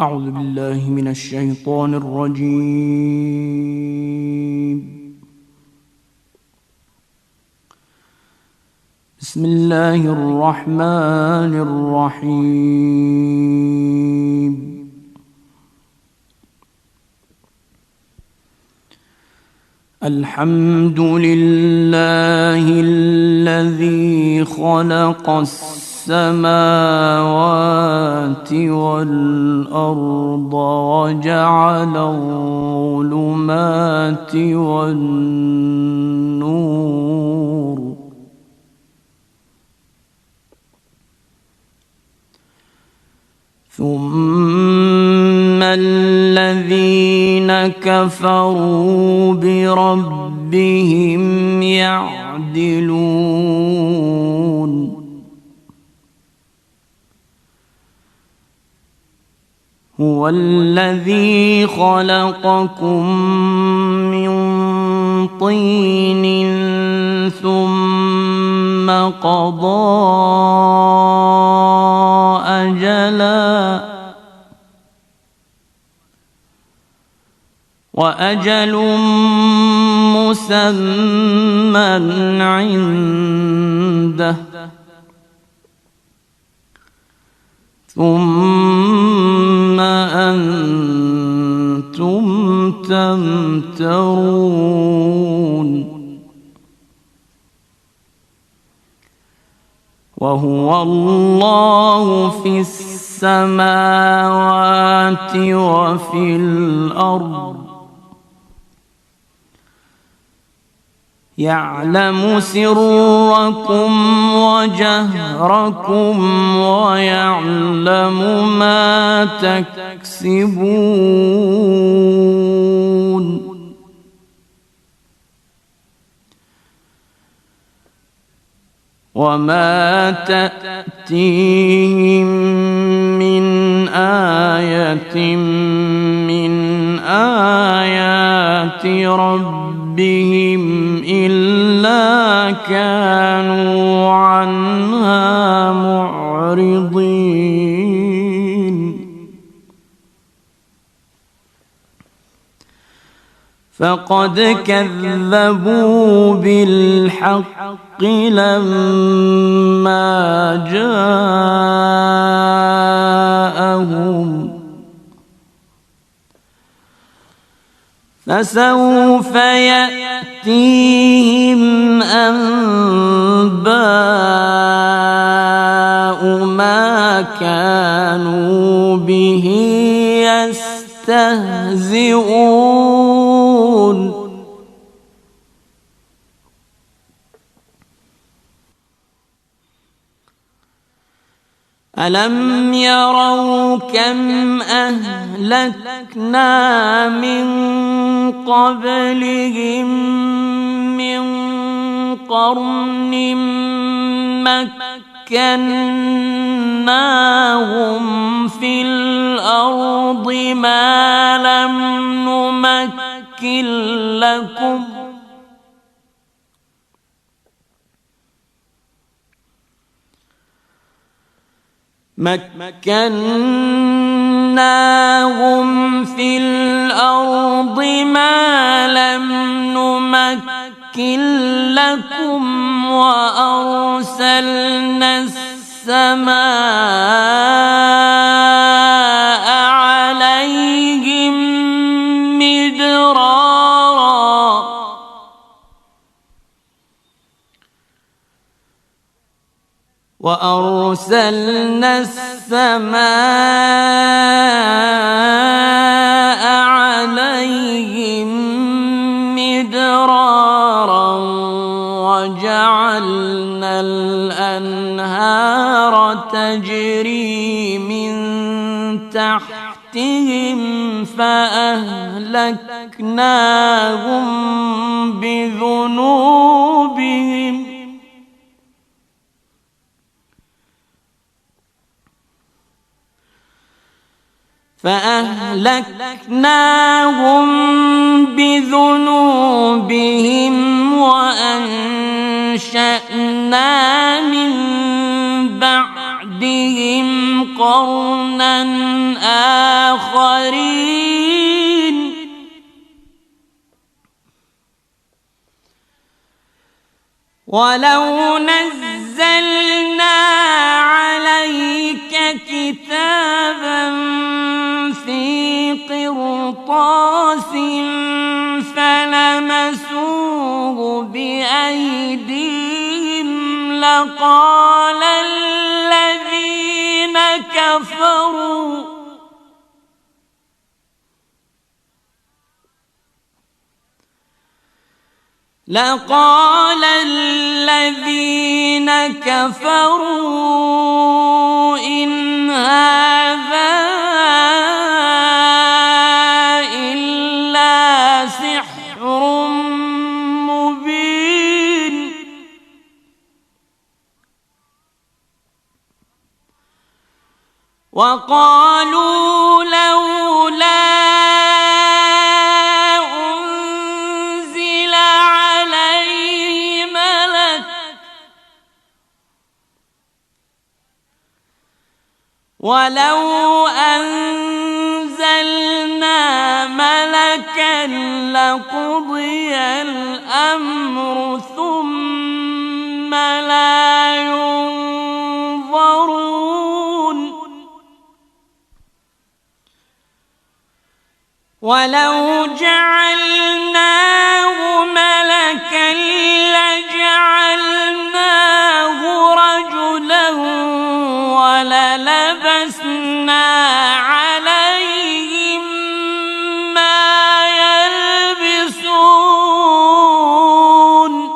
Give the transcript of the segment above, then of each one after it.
أعوذ بالله من الشيطان الرجيم. بسم الله الرحمن الرحيم. الحمد لله الذي خلق السماوات والأرض وجعل الظلمات والنور ثم الذين كفروا بربهم يعدلون. هو الذي خلقكم من طين ثم قضى أجلا وأجل مسمى عنده ثم أنتم تمترون. وهو الله في السماوات وفي الأرض يعلم سركم وجهركم ويعلم ما تكسبون. وما تأتيهم من آية من آيات ربهم إلا كانوا عنها معرضين. فقد كذبوا بالحق لما جاءهم فسوف يأتيهم أنباء ما كانوا به يستهزئون. ألم يروا كم أهلكنا من قبلهم من قرن مكناهم في الأرض ما لم نمكن لكم مكناهم في الأرض ما لم نمكن لكم وأرسلنا السماء عليهم مدرارا وأرسلنا السماء عليهم مدرارا وجعلنا الأنهار تجري من تحتهم فأهلكناهم بذنوبهم وأنشأنا من بعد بعدهم قرنا آخرين ولو نزلنا عليك كتابا في قرطاس فلمسوه بأيديهم لقال الذين كفروا إن هذا إلا سحر مبين وقالوا لولا أنزل عليه ملك ولو أنزلنا ملكا لقضي الأمر ثم لا ينظرون ولو جعلناه ملكا لجعلناه رجلا وللبسنا عليهم ما يلبسون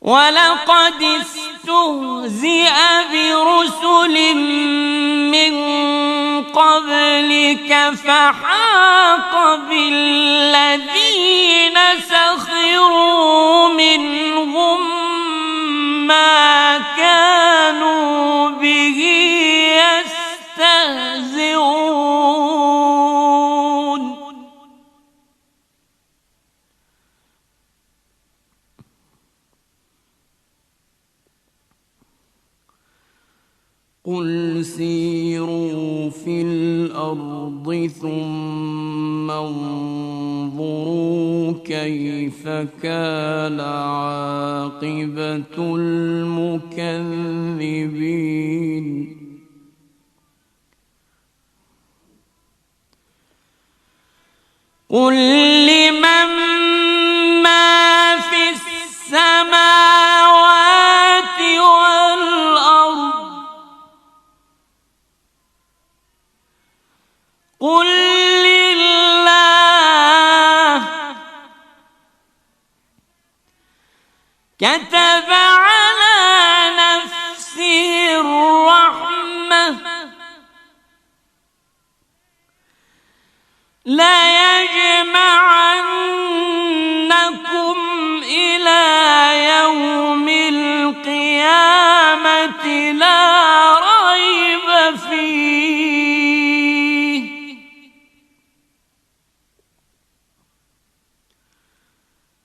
ولقد استهزئ برسل من قبلك فحاق بالذين سخروا منهم ما كانوا به يستهزئون قل سيروا في الأرض ثم انظروا كيف كان عاقبة المكذبين قل لمن ما في السماوات والأرض قل لله كتب على نفسه الرحمة ليجمعنكم إلى يوم القيامة لا ريب فيه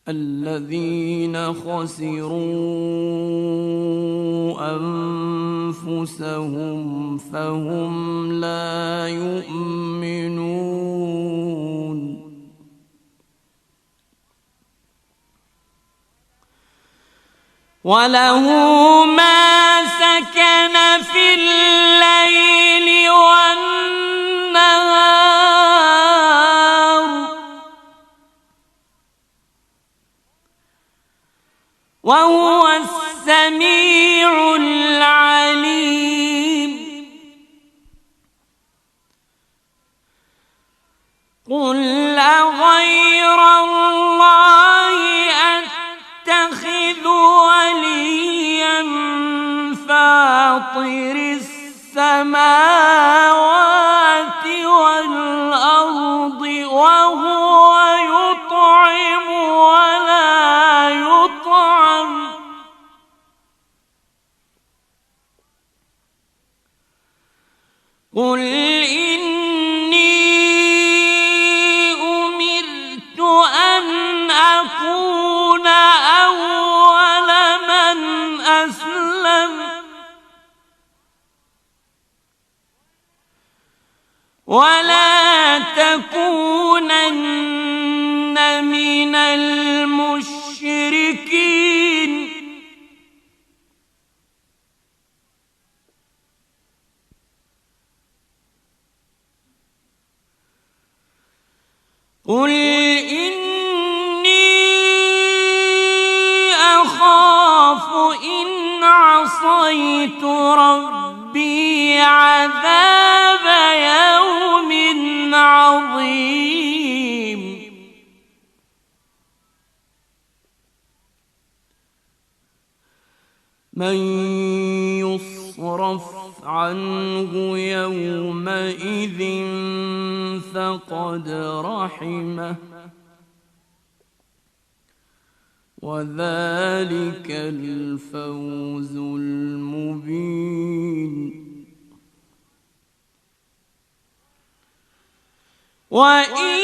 الذين خسروا أنفسهم فهم لا يؤمنون وله ما سكن في الليل والنهار وهو السميع العليم قل أغير الله أتخذ وليا فاطر السماوات والأرض وهو يطعم ولا يطعم قل إني أمرت أن ولا تكونن من المشركين قل إني أخاف إن عصيت ربي عذاب يوم عظيم من يصرف عنه يومئذ فقد رحمه وذلك الفوز المبين وإن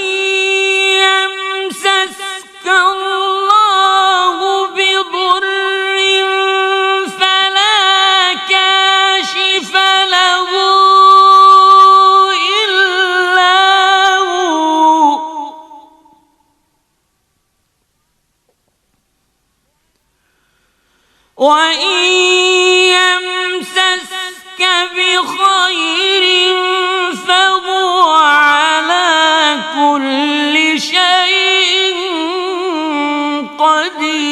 يمسسك الله بضر فلا كاشف له إلا هو وإن يمسسك بخير فهو على كل شيء قدير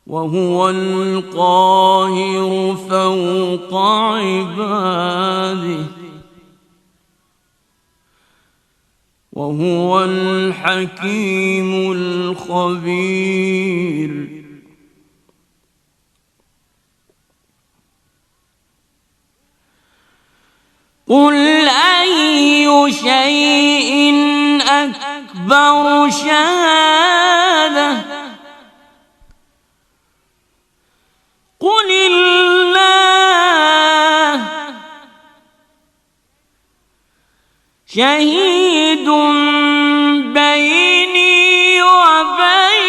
وهو القاهر فوق عباده وهو الحكيم الخبير قل أي شيء أكبر شهادة قل الله شهيد بيني وبينكم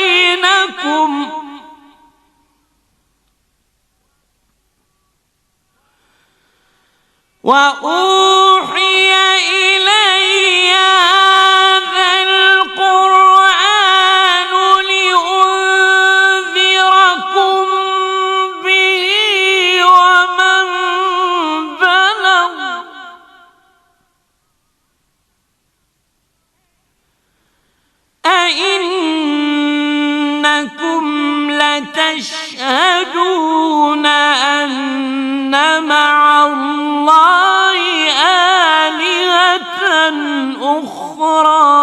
وأوحي إلي هذا القرآن لأنذركم به ومن بلغ أئنكم لتشهدون أن مع الله آلهة أخرى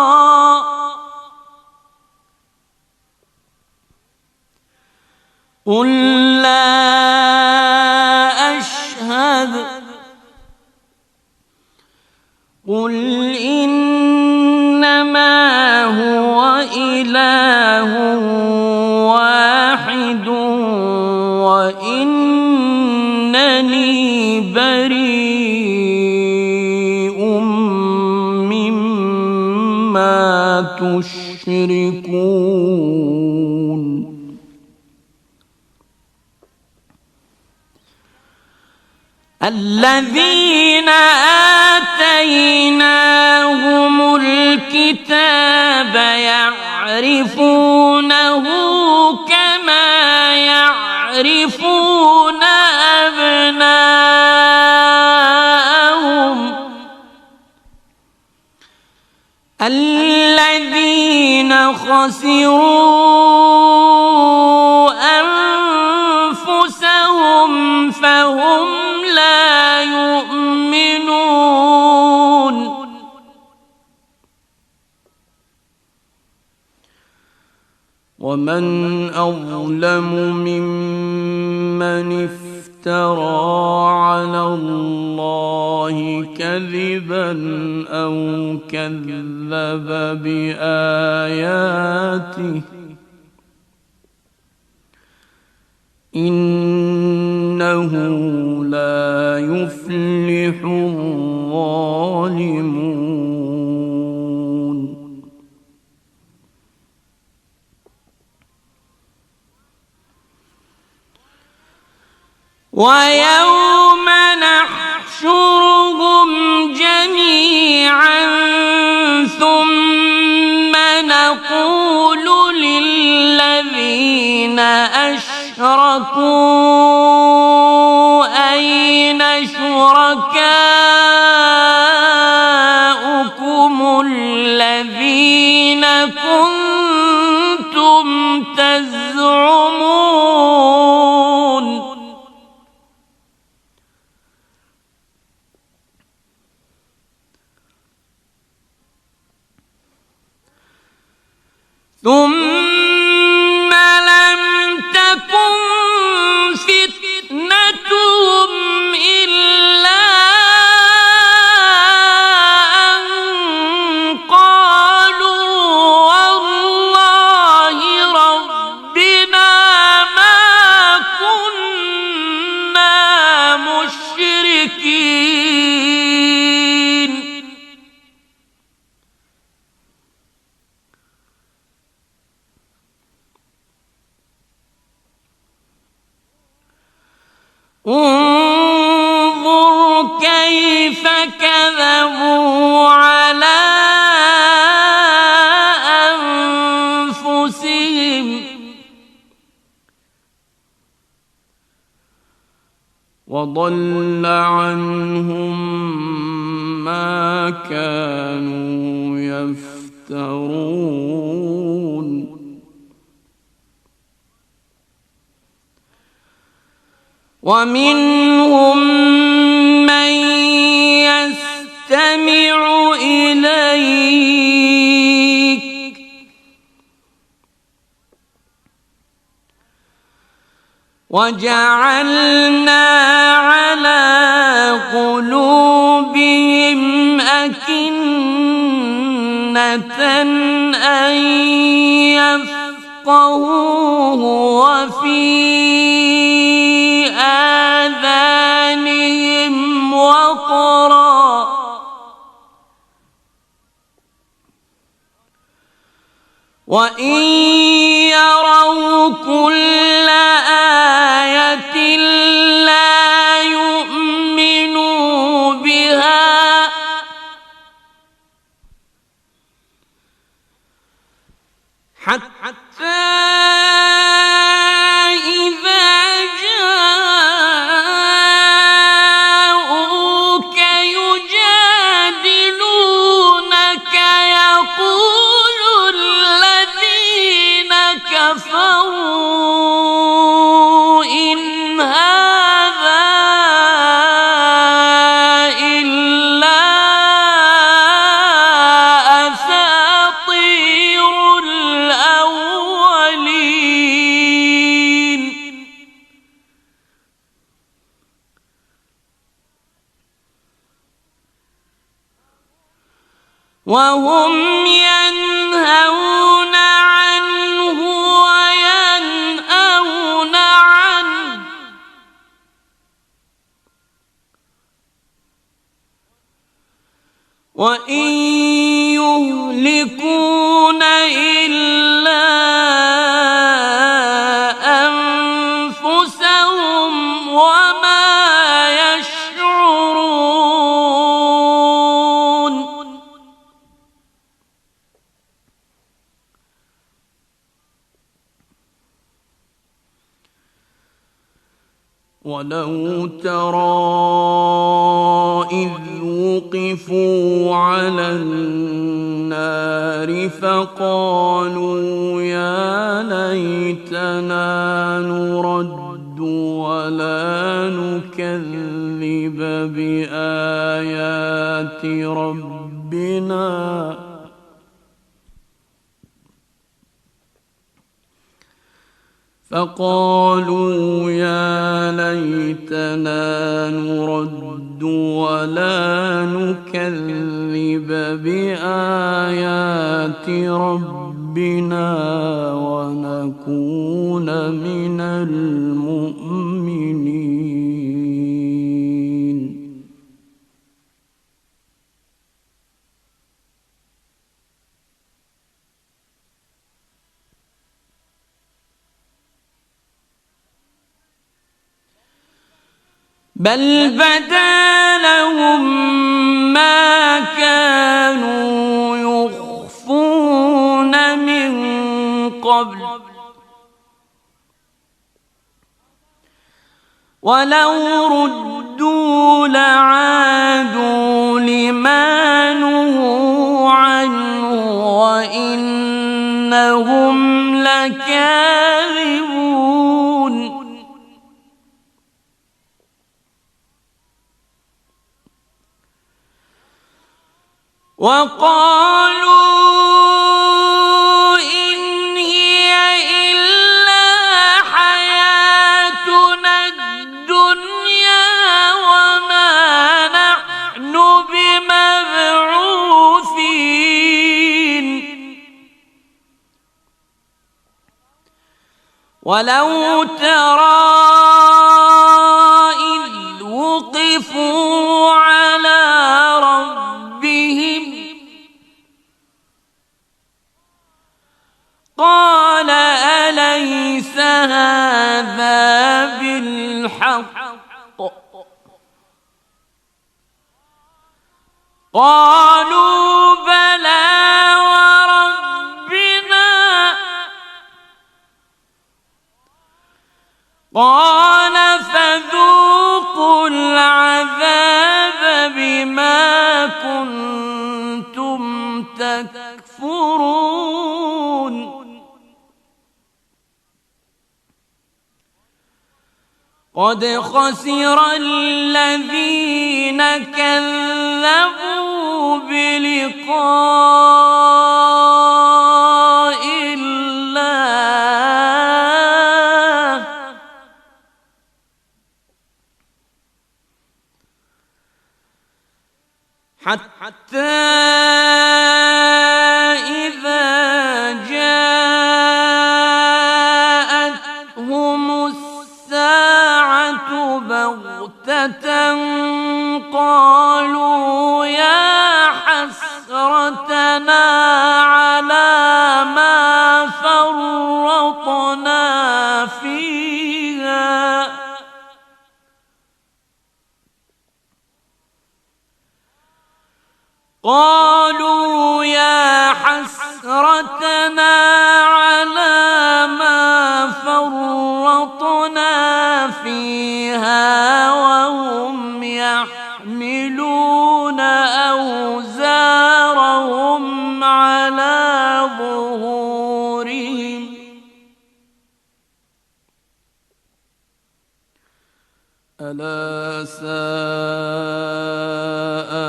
قل لا أشهد قل إنما هو إله واحد وإنني بريء مما تشركون الذين آتيناهم الكتاب يعرفونه كما يعرفون أبناءهم الذين خسروا أنفسهم فهم لا يؤمنون ومن أظلم ممن افترى على الله كذبا أو كذب بآياته إنه لا يفلح الظالمون ويوم نحشرهم جميعا ثم نقول للذين أشركوا أين شركاؤكم الذين كنتم تزعمون ثم لم تكن فتنتهم إلا أن قالوا والله ربنا ما كنا مشركين انظر كيف كذبوا على أنفسهم وضل عنهم ما كانوا يفترون ومنهم من يستمع إليك وجعلنا على قلوبهم أكنة أن يفقهوه وفي آذانهم وقرا وإن يروا كل آية لا يؤمنوا بها حتى كفروا إن هذا إلا أساطير الأولين وهم ينهون عنه وينأون عنه وإن يهلكون إلا أنفسهم وما يشعرون ولو ترى إذ وقفوا على النار فقالوا يا ليتنا نرد ولا نكذب بآيات ربنا فقالوا يا ليتنا نرد ولا نكذب بآيات ربنا ونكون من المؤمنين بل بدا لهم ما كانوا يخفون من قبل ولو ردوا لعادوا لما نهوا عنه وإنهم لكاذبون وقالوا إن هي إلا حياتنا الدنيا وما نحن بمبعوثين ولو ترى إذ وقفوا على ربهم قال أليس هذا بالحق قالوا بلى وربنا قال فذوقوا العذاب بما كنتم تكفرون قد خسر الذين كذبوا بلقاء الله حتى إذا جاءتهم الساعة بغتة قالوا يا حسرتنا على ما فرطنا فيها قالوا يا حسرتنا على ما فرطنا فيها وهم يحملون أوزارهم على ظهورهم ألا ساء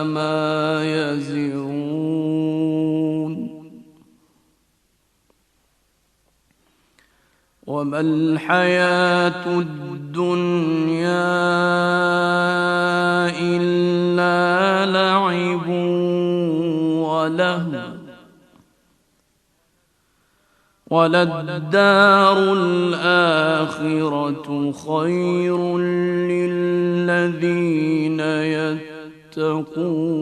ما يزرون وما الحياة الدنيا إلا لعب ولهو وللدار الآخرة خير للذين يتقون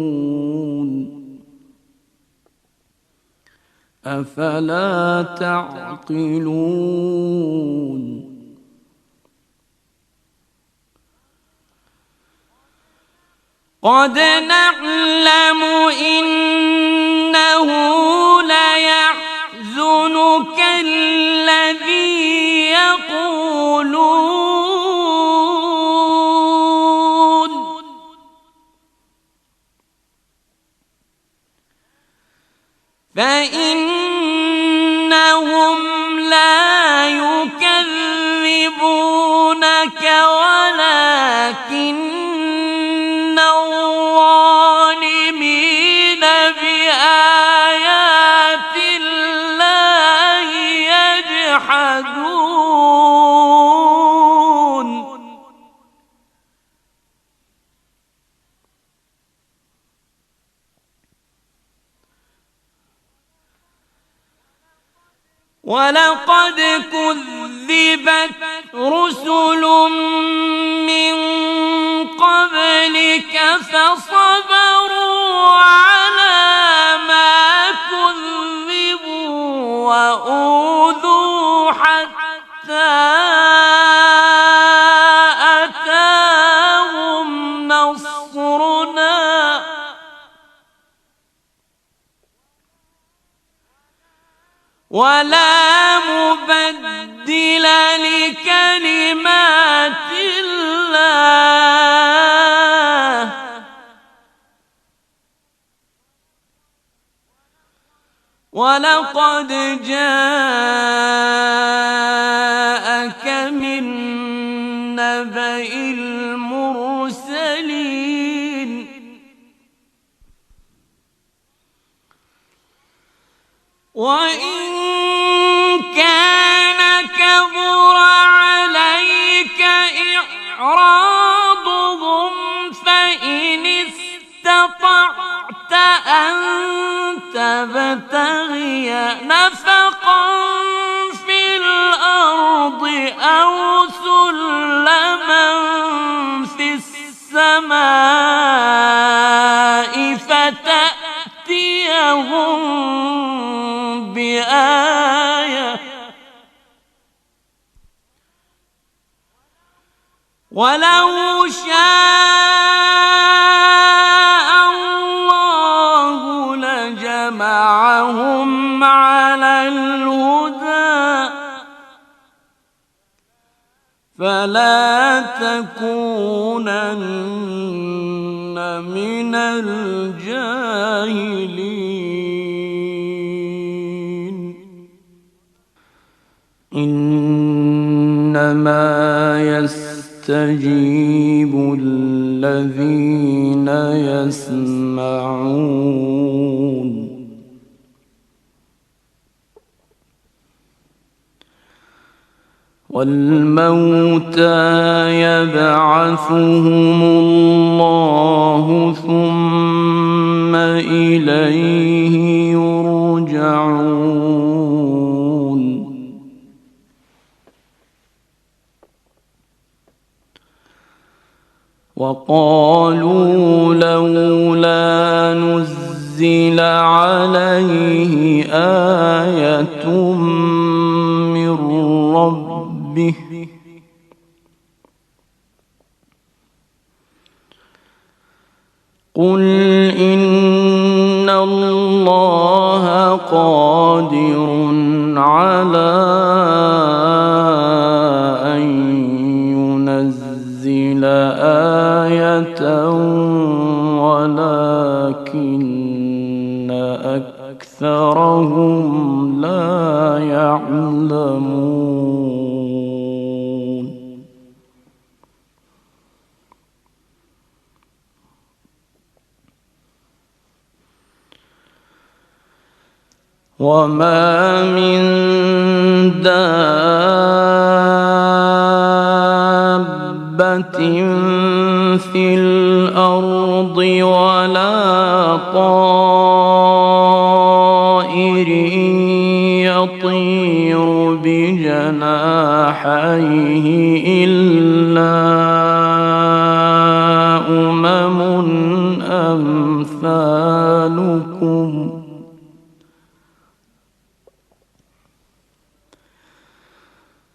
أفلا تعقلون قد نعلم إنه ليحزنك الذي يقولون فإنهم لا يكذبونك ولكن الظالمين بآيات الله يجحدون ولقد كذبت رسل من قبلك فصبروا على ما كذبوا وأوذوا حتى أتاهم ولا مبدل لكلمات الله ولقد جاءك من نبأ المرسلين وإن كان كبر عليك إعراضهم فإن استطعت أن تبتغي نفقا في الأرض أو سلما في السماء فتأتيهم بآية ولو شاء الله لجمعهم على الهدى فلا تكونن من الجاهلين إنما يستجيب الذين يسمعون والموتى يبعثهم الله ثم إليه يرجعون وقالوا لولا نزل عليه آية من ربه قل إن الله قادر على أن ينزل آية ولكن أكثرهم لا يعلمون وما من دابة في الأرض ولا طائر يطير بجناحيه إلا أمم أمثالكم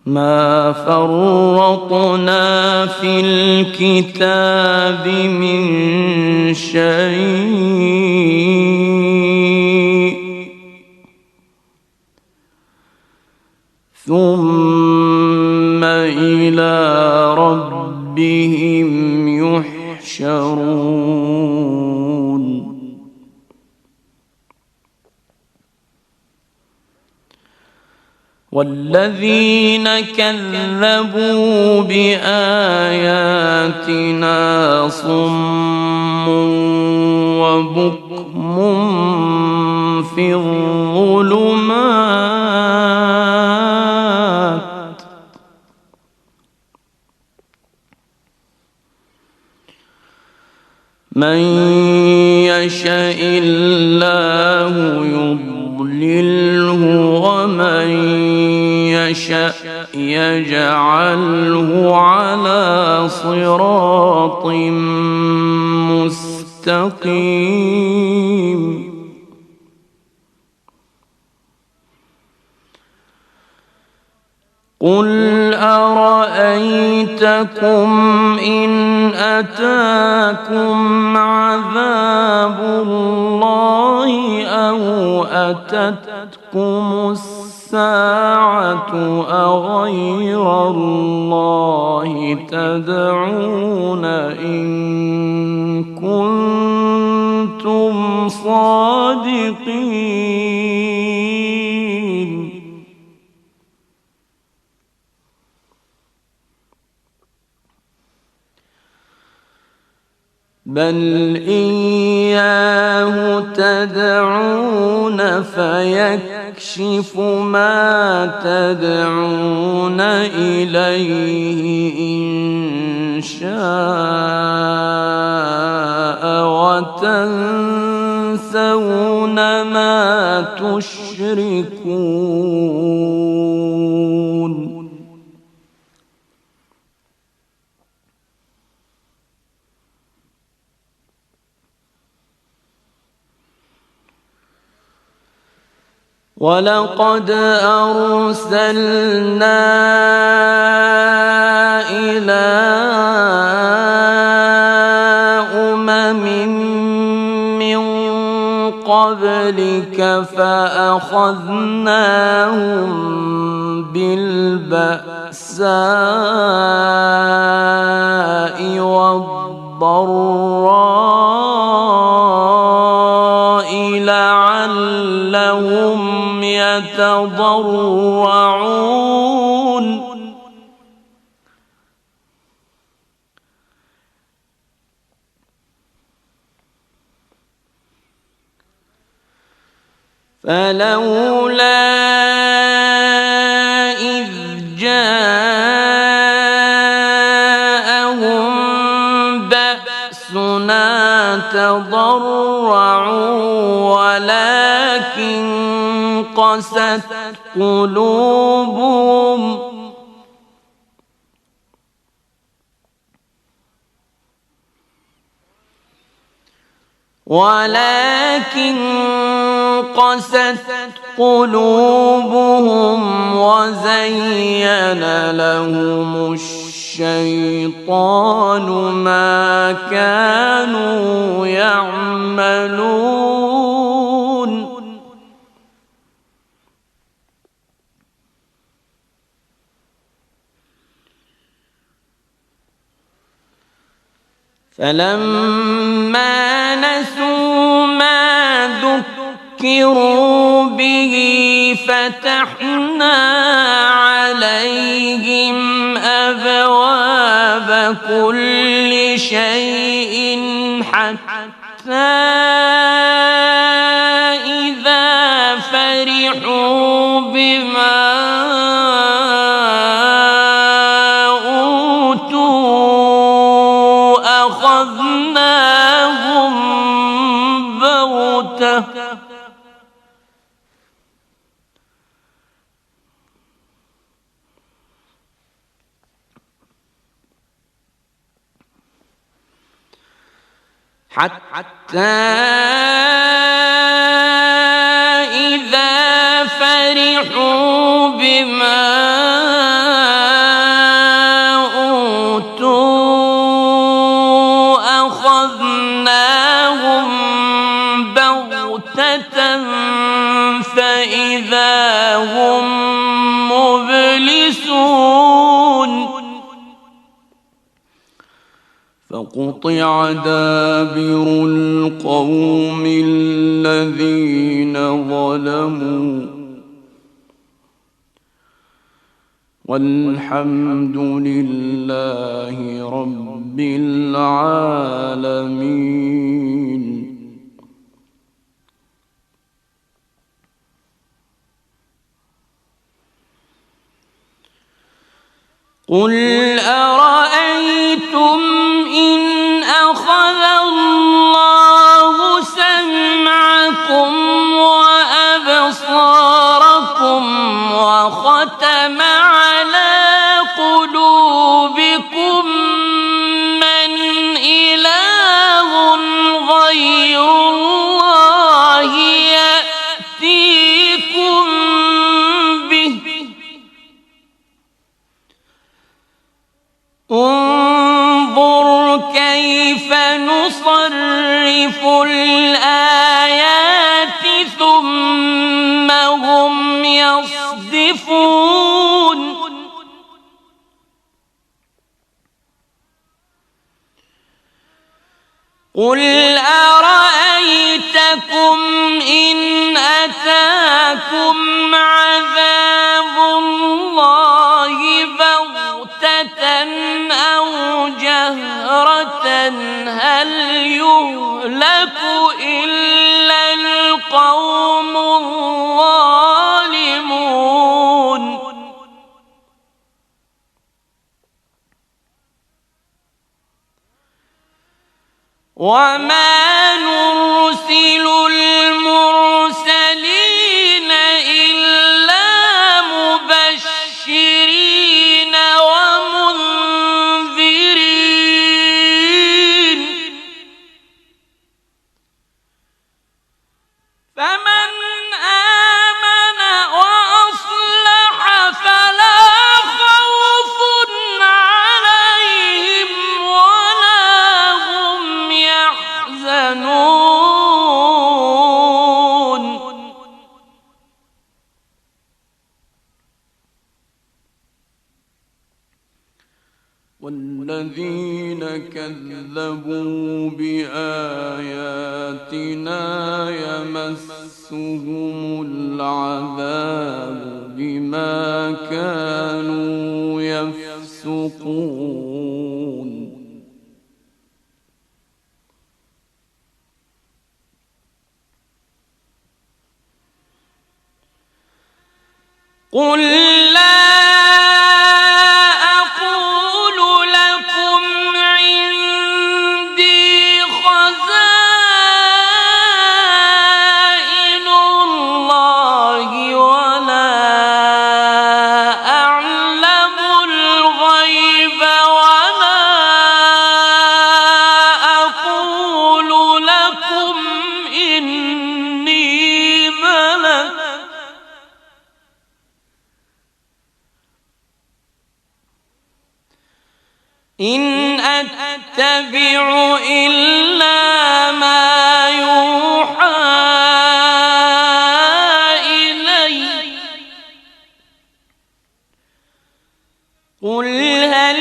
ما فرطنا في الكتاب من شيء ثم إلى ربهم يحشرون والذين كذبوا بآياتنا صم وبكم في الظلمات من يشاء الله يضلله ومن يشاء يجعله على صراط مستقيم قل أرأيتكم إن أتاكم عذاب الله أو أتتكم الساعة أغير الله تدعون إن كنتم صادقين بل إياه تدعون فيكشف ما تدعون إليه إن شاء وتنسون ما تشركون ولقد أرسلنا إلى من قبلك فأخذناهم بالبأساء والضراء لعلهم يتضرعون فلولا إذ جاءهم بأسنا تضرعوا ولكن قست قلوبهم وزين لهم الشيطان ما كانوا يعملون فلما نسوا ما ذكروا به فتحنا عليهم أبواب كل شيء حتى إذا فرحوا بما أخذناهم بغتة حتى إذا فرحوا بما فإذا هم مبلسون فقطع دابر القوم الذين ظلموا والحمد لله رب العالمين. قل أرأيتم إن أخذ الله سمعكم وأبصاركم وختم على قلوبكم من إله غير الله يأتيكم به يصفون قل أرأيتكم إن أتاكم عذاب الله بغتة أو جهرة هل يهلك إلا القوم الظالمون وما نرسل المرسلين إلا مبشرين ومنذرين فمن آمن وأصلح فلا خوف عليهم ولا هم يحزنون والذين كذبوا بآياتنا يمسهم العذاب بما كانوا يفسقون قل لا أقول لكم عندي خزائن الله ولا أعلم الغيب ولا أقول لكم إني ملك إن أتبع إلا ما يوحى إلي قل هل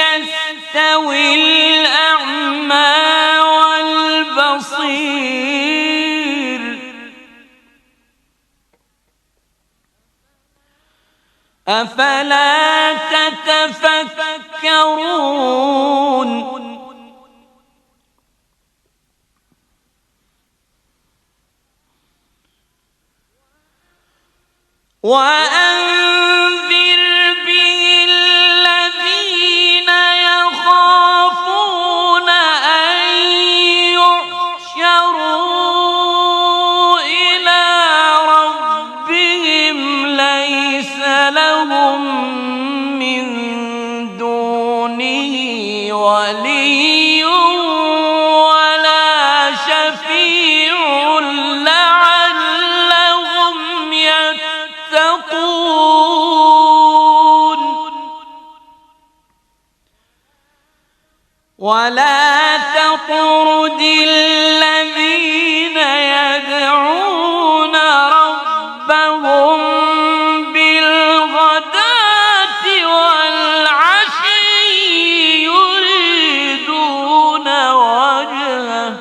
يستوي الأعمى والبصير أفلا تتفكرون وأنذر به الذين يخافون أن يحشروا إلى ربهم ليس لهم من دونه ولي ولا شفيع لعلهم يتقون ولا تطرد الذين يدعون ربهم بالغداة والعشي يريدون وجهه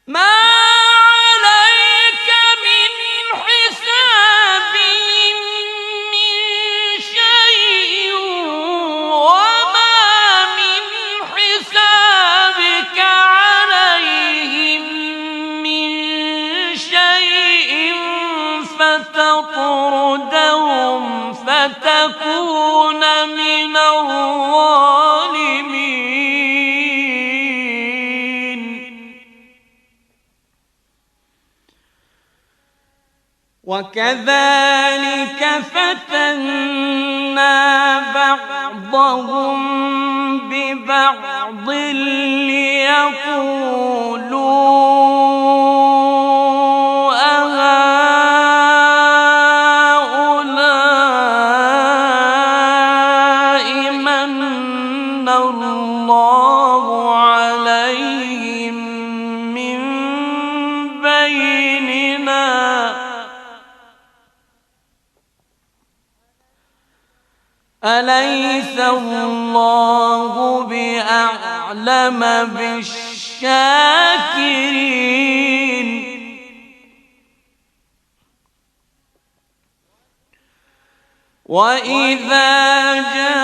ما عليك من حسابهم من شيء وما من حسابك عليهم من شيء فتطردهم فتكون من الظالمين وكذلك فتنا بعضهم ببعض ليقولوا أهؤلاء من الله عليهم الله بأعلم بالشاكرين. وإذا جاءك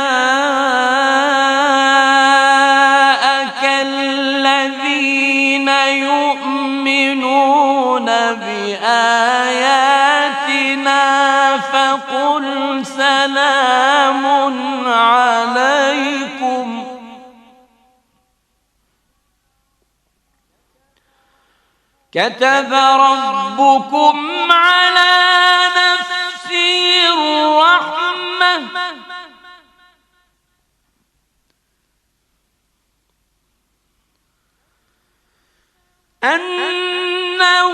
الذين يؤمنون بآياتنا فقل سلام عليكم كتب ربكم على نفسه الرحمة أنه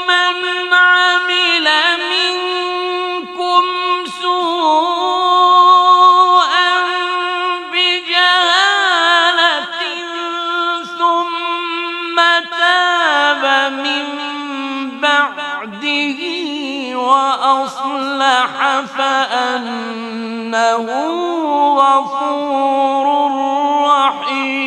من عمل منكم سوءا بجهالة ثم تاب من بعده وأصلح فأنه غفور رحيم.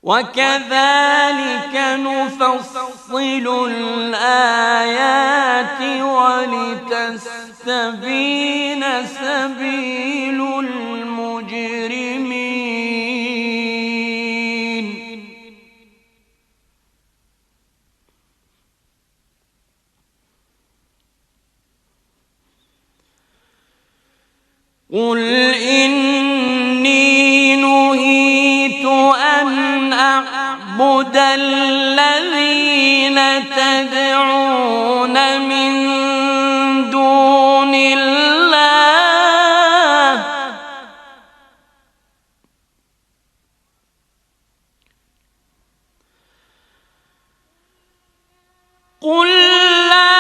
وكذلك نفصل الآيات ولتستبين سبيل المجرمين. قل إني نهيت أن أعبد الذين تدعون من دون الله قل لا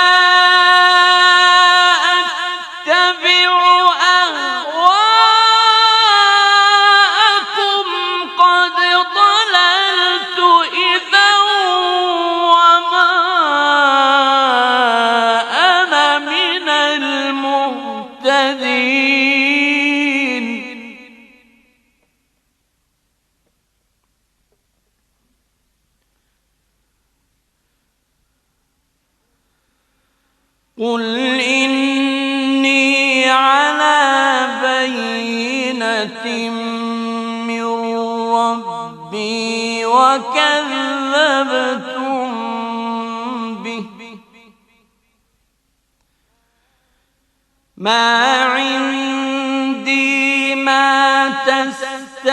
أتبع أهواءكم قد ضللت إذا وما أنا من المهتدين. قل إني على بينة من ربي وكذبتم به ما عندي ما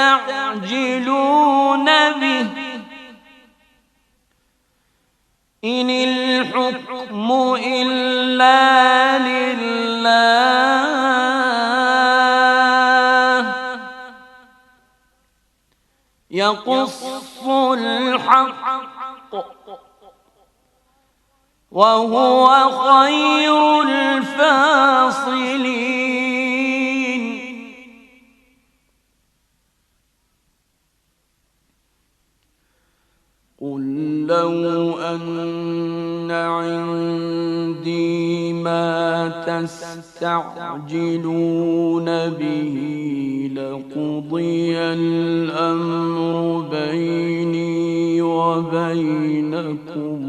تستعجلون به إن الحكم إلا لله يقص الحق وهو خير الفاصلين. قل لو أن عندي ما تستعجلون به لقضي الأمر بيني وبينكم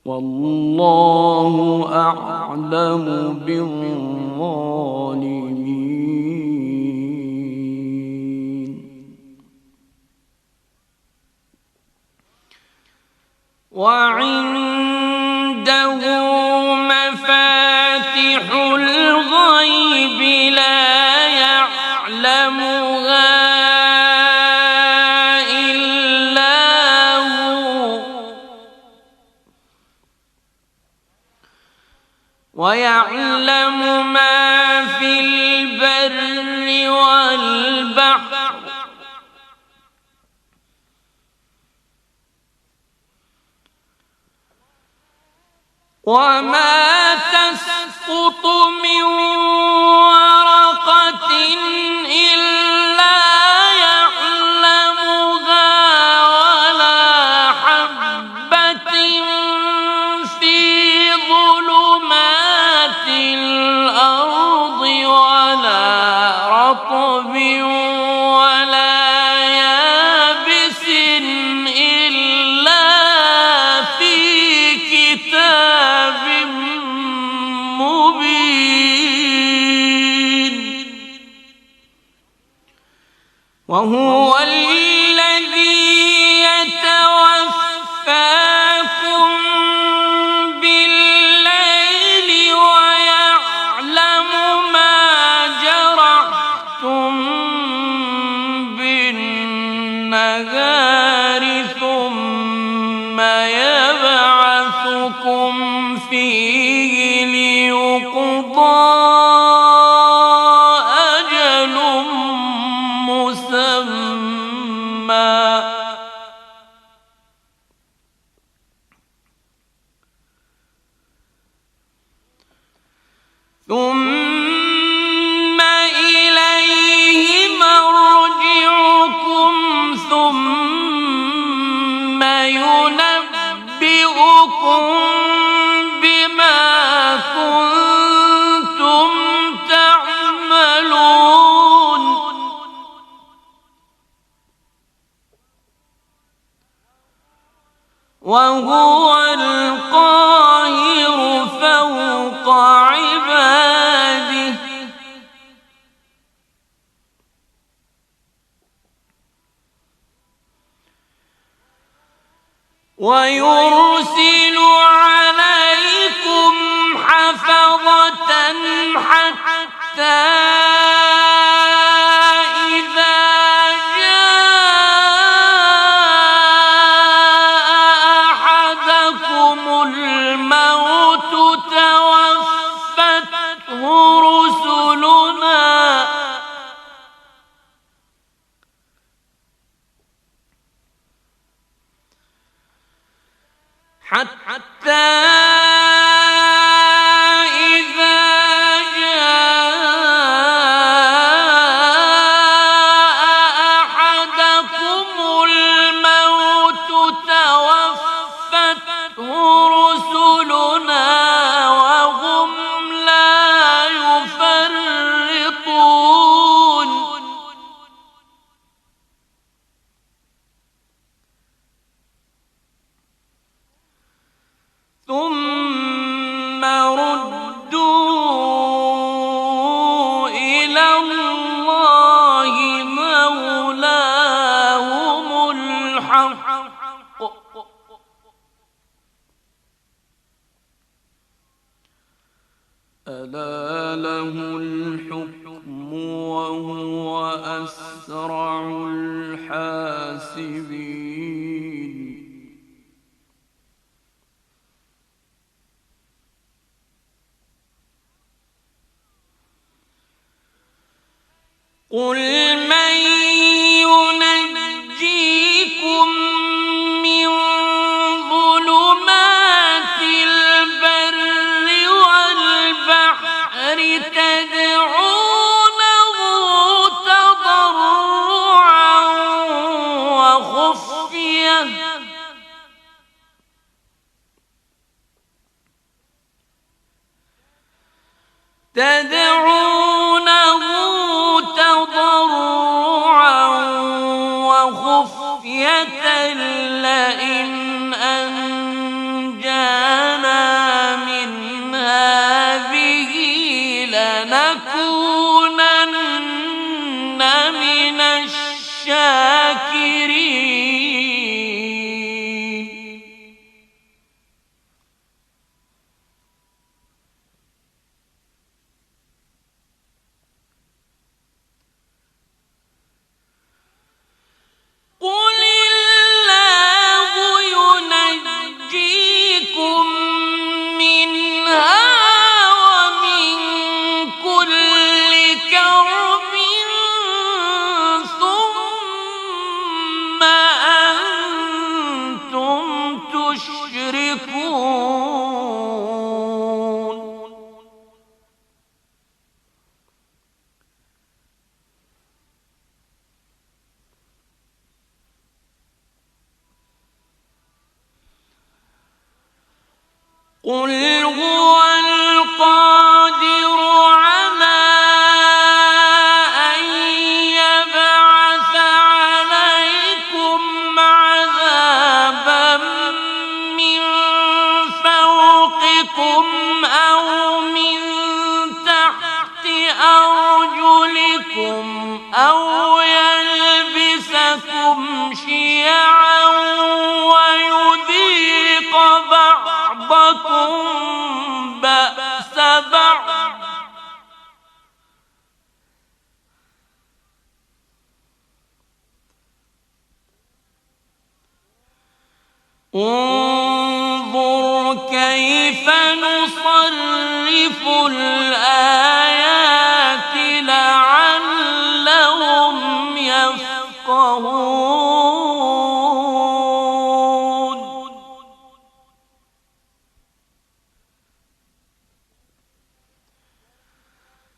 والله أعلم بالظالمين. وعنده مفاتح الغيب لا يعلمها إلا هو ويعلم ما في البر والبحر وما تسقط من ورقة إلا يعلمها وهو الذي يتوفاكم بالليل ويعلم ما جرحتم بالنهار ثم يبعثكم فيه ليقضى أجل مسمى ثم إليه مرجعكم ثم ينبئكم بما كنتم تعملون وهو القاهر فوق عباده ويرسل عليكم حفظة حتى إذا جاء أحدكم الموت توفته رسلنا حتى إذا جاء أحدكم الموت توفته رسلنا وهم لا يفرطون ثم ردوا إلى الله مولاهم الحق ألا له الحكم وهو أسرع الحاسبين قل من ينجيكم من ظلمات البر والبحر تدعونه تضرعا وخفية لئن أنجانا من هذه لنكونن من الشاكرين قل الله ينجيكم منها ومن كل كرب ثم أنتم تشركون قل هو القادر على أن يبعث عليكم عذابا من فوقكم أو من تحت أرجلكم أو يلبسكم انظر كيف نصرف الآيات لعلهم يفقهون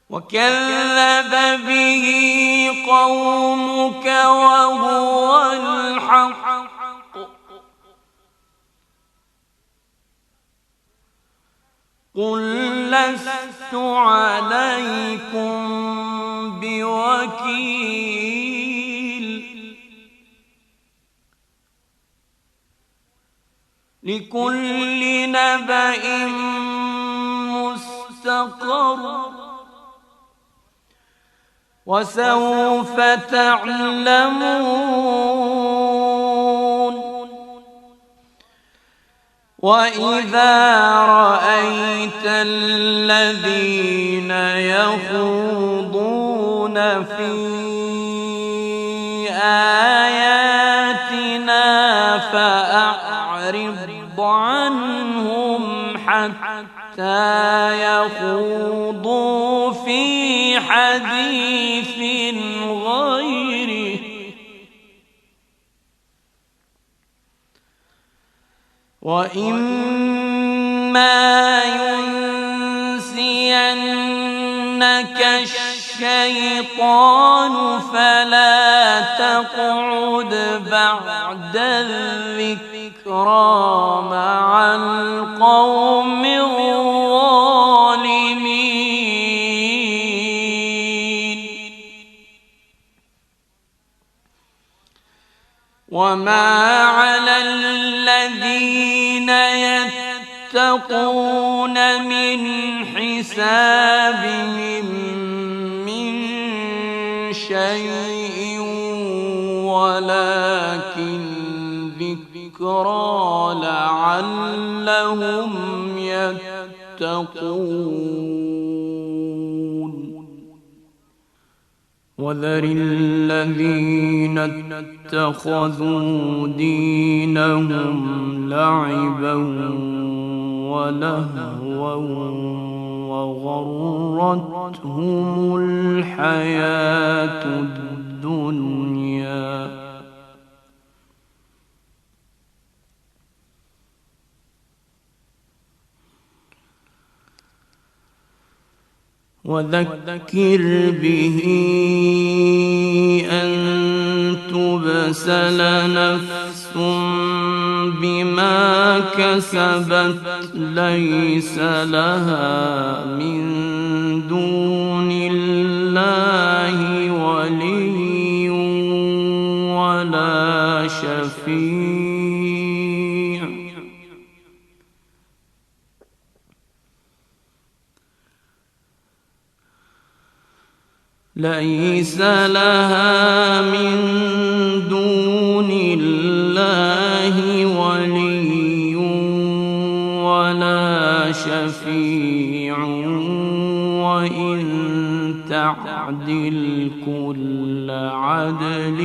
وكذب به قومك وهو الحق قل لست عليكم بوكيل لكل نبأ مستقر وسوف تعلمون وإذا رأيت الذين يخوضون في آياتنا فأعرض عنهم حتى يخوضوا في حديث غيره وإما ينسينك الشيطان فلا تقعد بعد الذكرى مع القوم الظالمين وما على الذين يتقون من حسابهم من شيء ولكن ذكرى لعلهم يتقون وذر الذين اتخذوا دينهم لعبا ولهوا وغرتهم الحياة الدنيا وذكر به أن تبسل نفس بما كسبت ليس لها من دون الله ولي ولا شفيع ليس لها من دون الله ولي ولا شفيع وإن تعدل كل عدل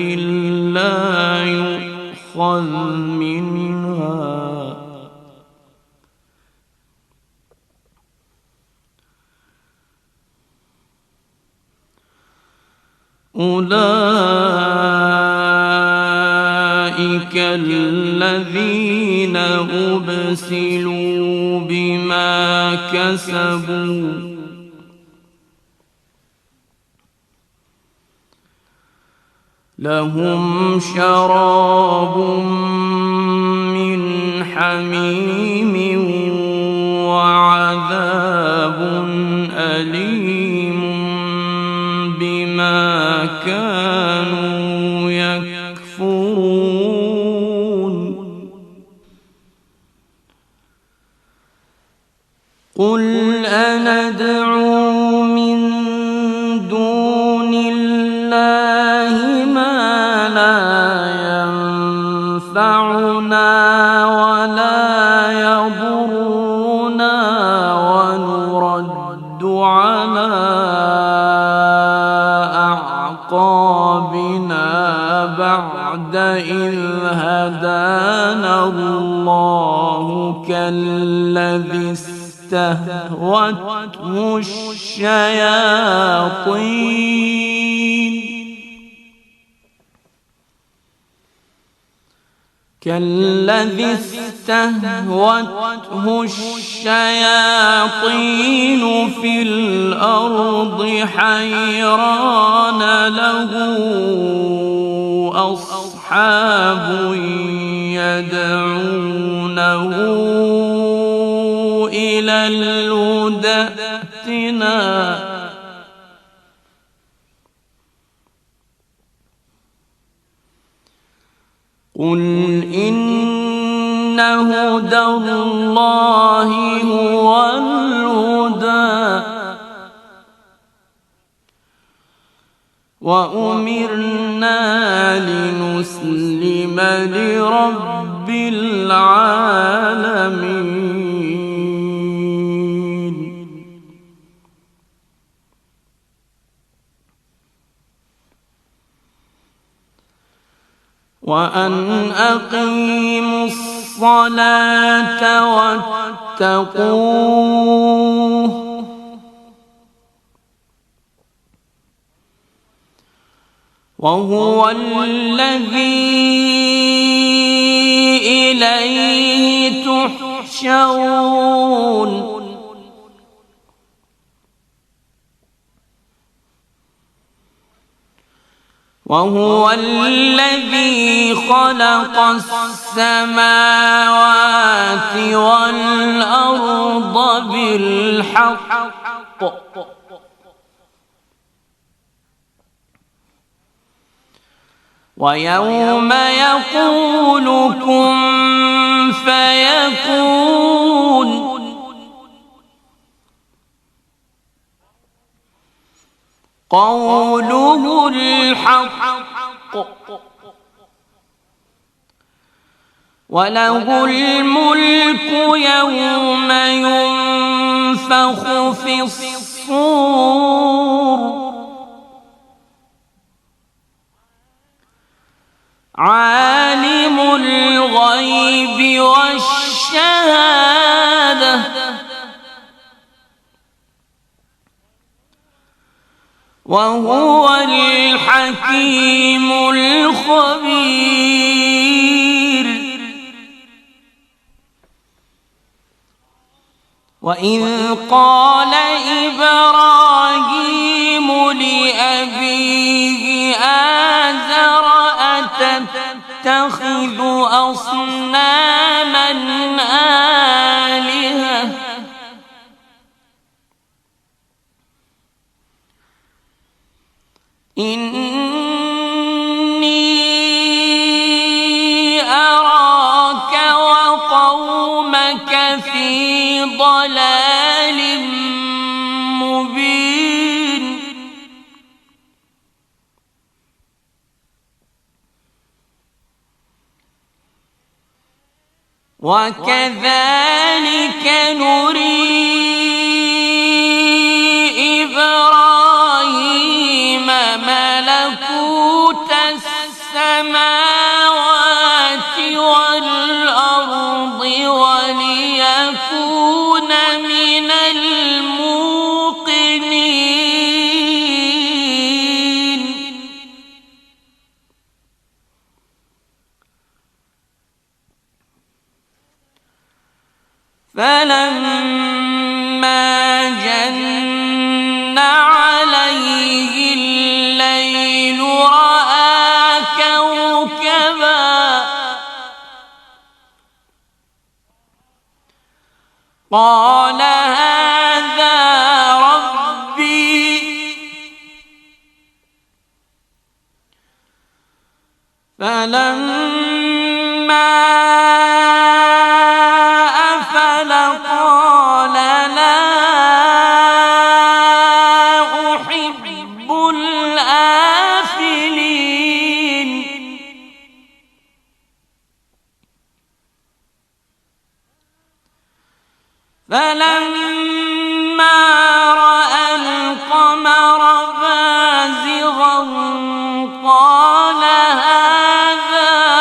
لا يؤخذ منها أولئك الذين أبسلوا بما كسبوا لهم شراب من حميم وعذاب أليم بما كانوا يكفرون قل أندعو من دون الله ما لا ينفعنا ولا يضرنا ونرد على أعقابنا بعد إذ هدانا الله كالذي استهوته الشياطين في الأرض حيران له أصحاب يدعونه إلى الهدى ائتنا قل إن هدى الله هو الهدى وأمرنا لنسلم لرب العالمين وأن أقيموا الصلاة واتقوه وهو الذي إليه تحشرون وهو الذي خلق السماوات والأرض بالحق ويوم يقول كن فيكون قوله الحق وله الملك يوم ينفخ في الصور عالم الغيب والشهادة وهو الحكيم الخبير وإذ قال إبراهيم لأبيه آزر أتتخذ أصناما آلهة إني أراك وقومك في ضلال مبين وكذلك نري إبراهيم ملكوت السماوات والأرض وليكون من الموقنين فلما جن عليه الليل رأى كوكبا قال هذا ربي فلما أفل قال لا أحب الآفلين فلما رأى القمر بازغا قال هذا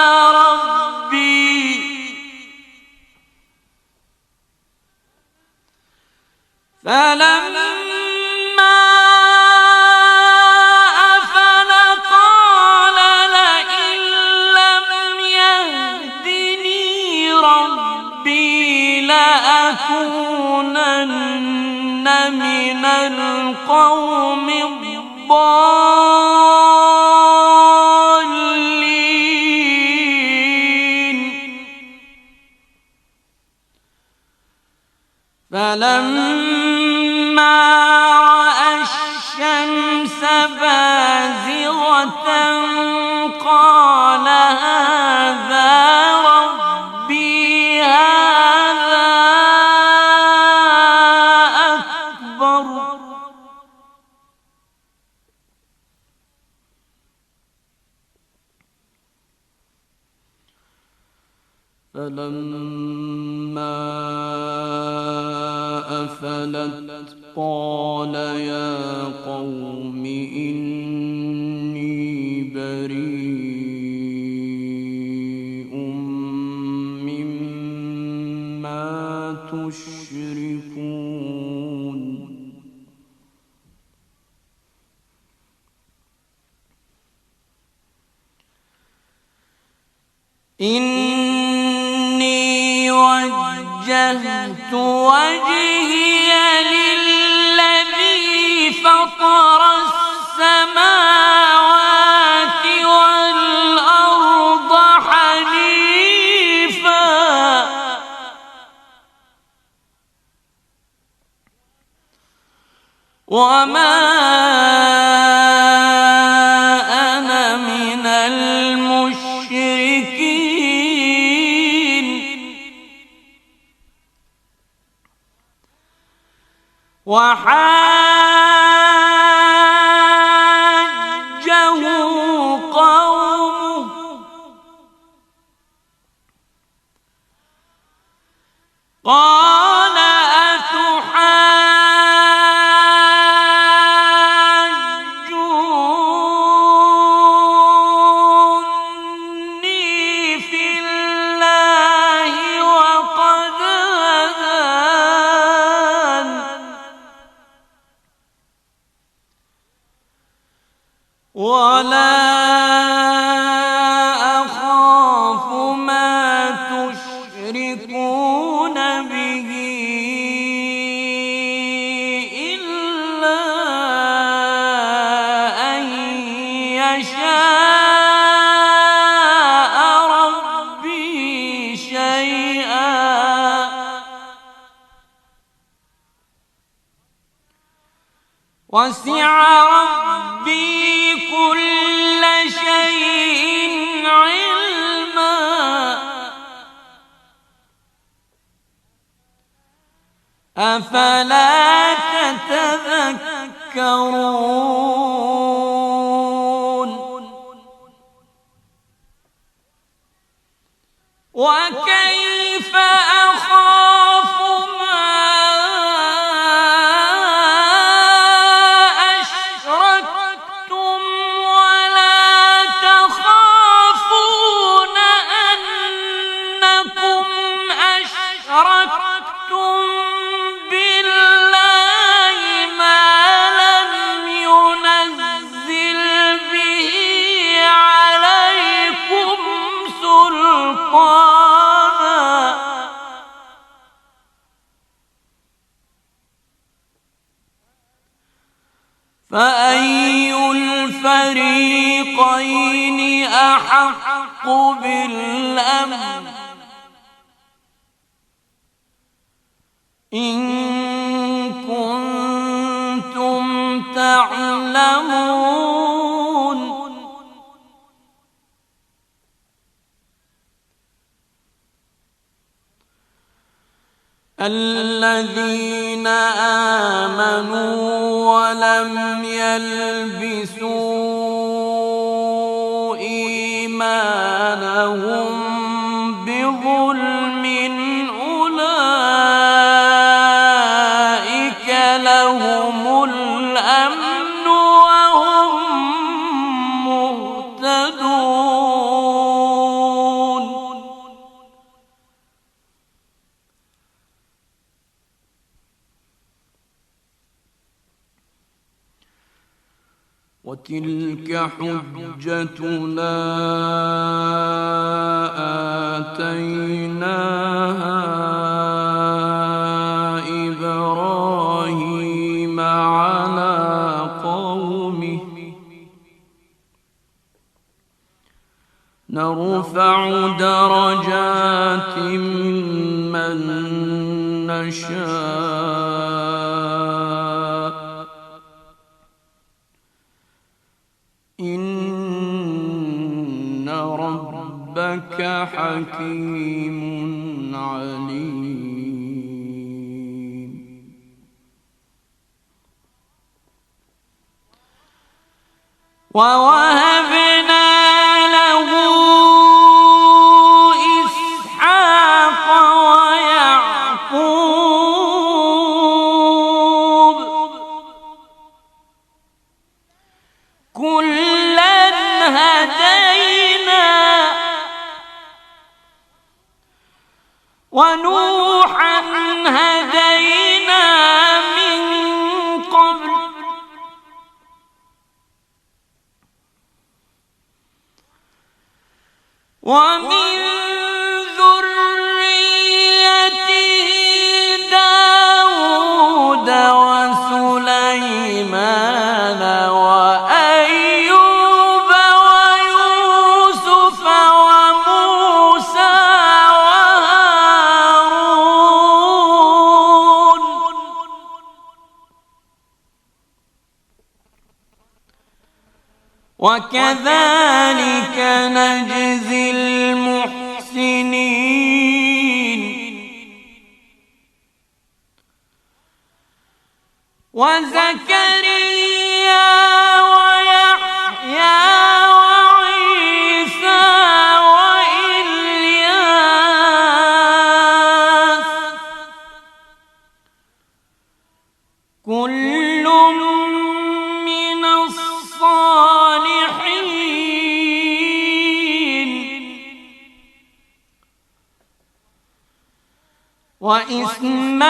فلما أفل قال لئن لم يهدني ربي لأكونن من القوم الضالين. فلما رأى الشمس بازغة قال هذا ربي هذا أكبر. فلما أفلت قال يا قوم إني بريء مما تشركون. إني وجهت وجهي للذي فطر السماوات والأرض حنيفا وما أنا من المشركين. وحاجه قومه قال أتحاجوني في الله وقد هدان ولا أخاف ما تشركون به إلا أن يشاء ربي شيئا وسع ربي كل شيء علما أفلا تتذكرون. وكيف أخاف ما أشركتم ولا تخافون أنكم أشركتم بالله ما لم ينزل به عليكم سلطانا فأي الفريقين أحق بالأمن إن كنتم تعلمون. الذين آمنوا ولم يلبسوا إيمانهم بظلم أولئك لهم الأمن وهم مهتدون. وتلك حجتنا آتيناها إبراهيم على قومه نرفع درجات من نشاء إن ربك حكيم عليم. ووهبنا له إسحاق ويعقوب كلا هدينا ونوحا هدينا من قبل ومن ذريته داود وسليمان وأيوب ويوسف وموسى وهارون وكذلك نجزي المحسنين. وزكريا ويحيى وعيسى وإلياس كل من الصالحين وإسماعيل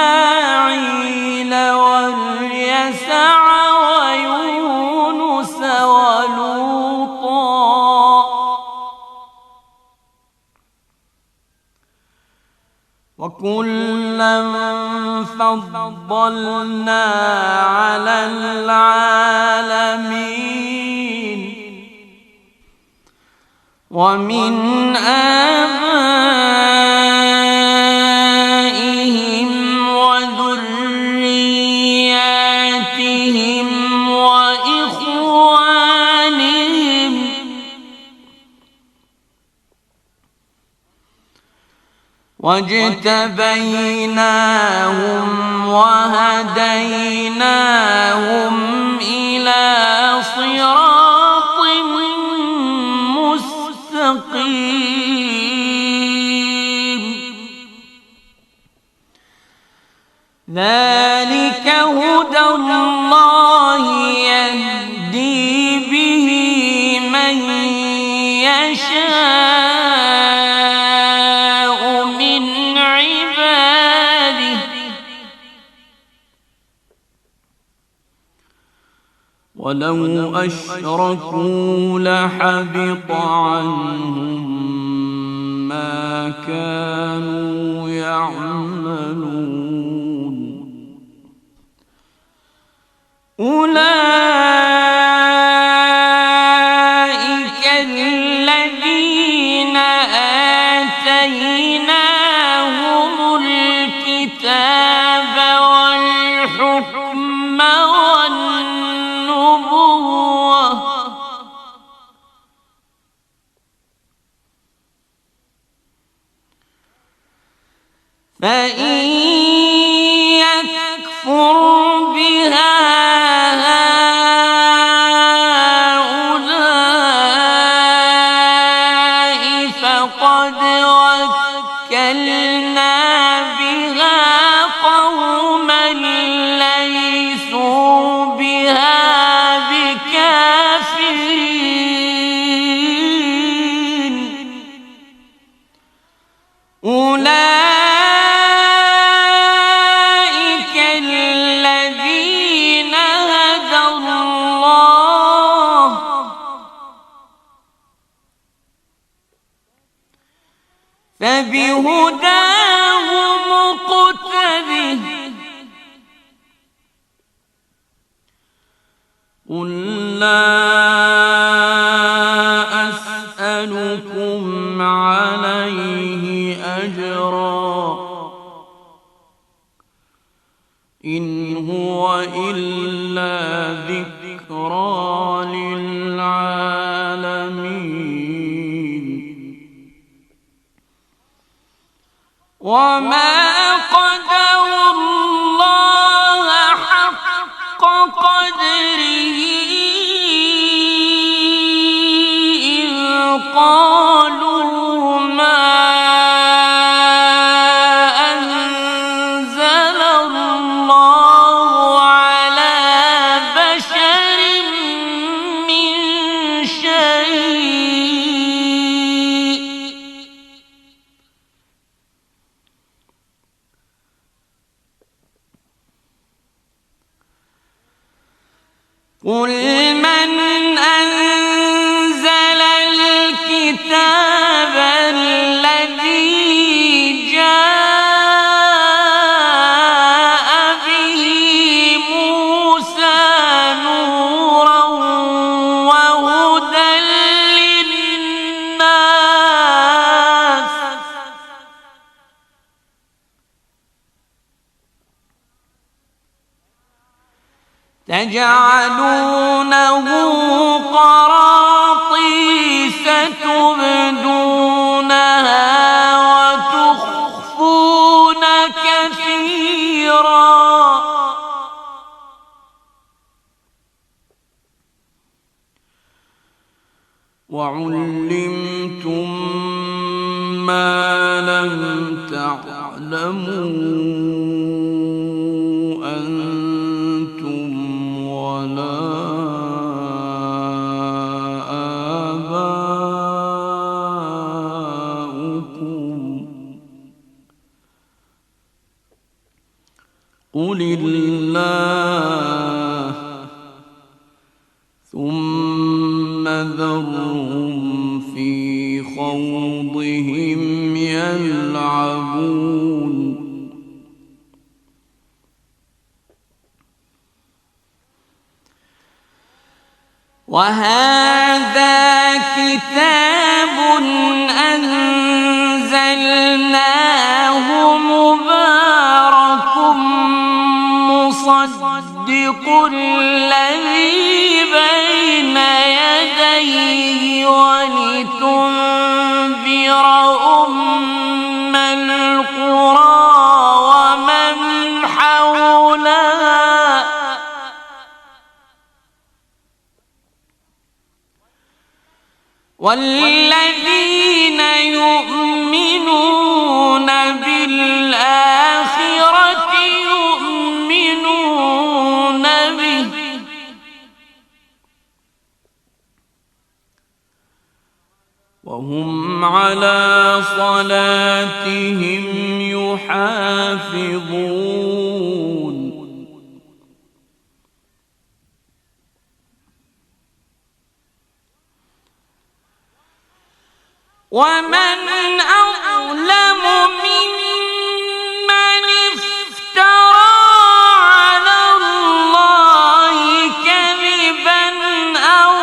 واليسع ويونس ولوطا وكلا فضلنا على العالمين. ومن آبائهم وذرياتهم وإخوانهم واجتبيناهم وهديناهم إلى صراط مستقيم. ذلك هدى الله يهدي به من يشاء من عباده ولو أشركوا لحبط عنهم ما كانوا يعملون. أولئك الذين آتيناهم الكتاب والحكم والنبوة فإن يكفر بها فقد وكلنا بها قوما ليسوا بها بكافرين. أولئك الذين هدى الله فبهداه مقتده قل لا أسألكم عليه أجرا إن هو إلا ذكرى للعالمين وما قدروا الله حق قدره إذ قالوا ما أنزل الله على بشر من شيء قل من أنزل الكتاب الذي جاء به موسى نورا وهدى للناس تجعلونه قراطيس تبدونها وتخفون كثيرا وعلمتم ما لم تعلموا أنتم ولا آباؤكم قل الله ثم ذرهم في خوضهم يلعبون وهذا كتاب أنزلناه مبارك مصدق الذي بين يديه ولتنذر أم القرى ومن حولها والذين يؤمنون بالآخرة يؤمنون به وهم على صلاتهم يحافظون ومن أظلم ممن افترى على الله كذبا أو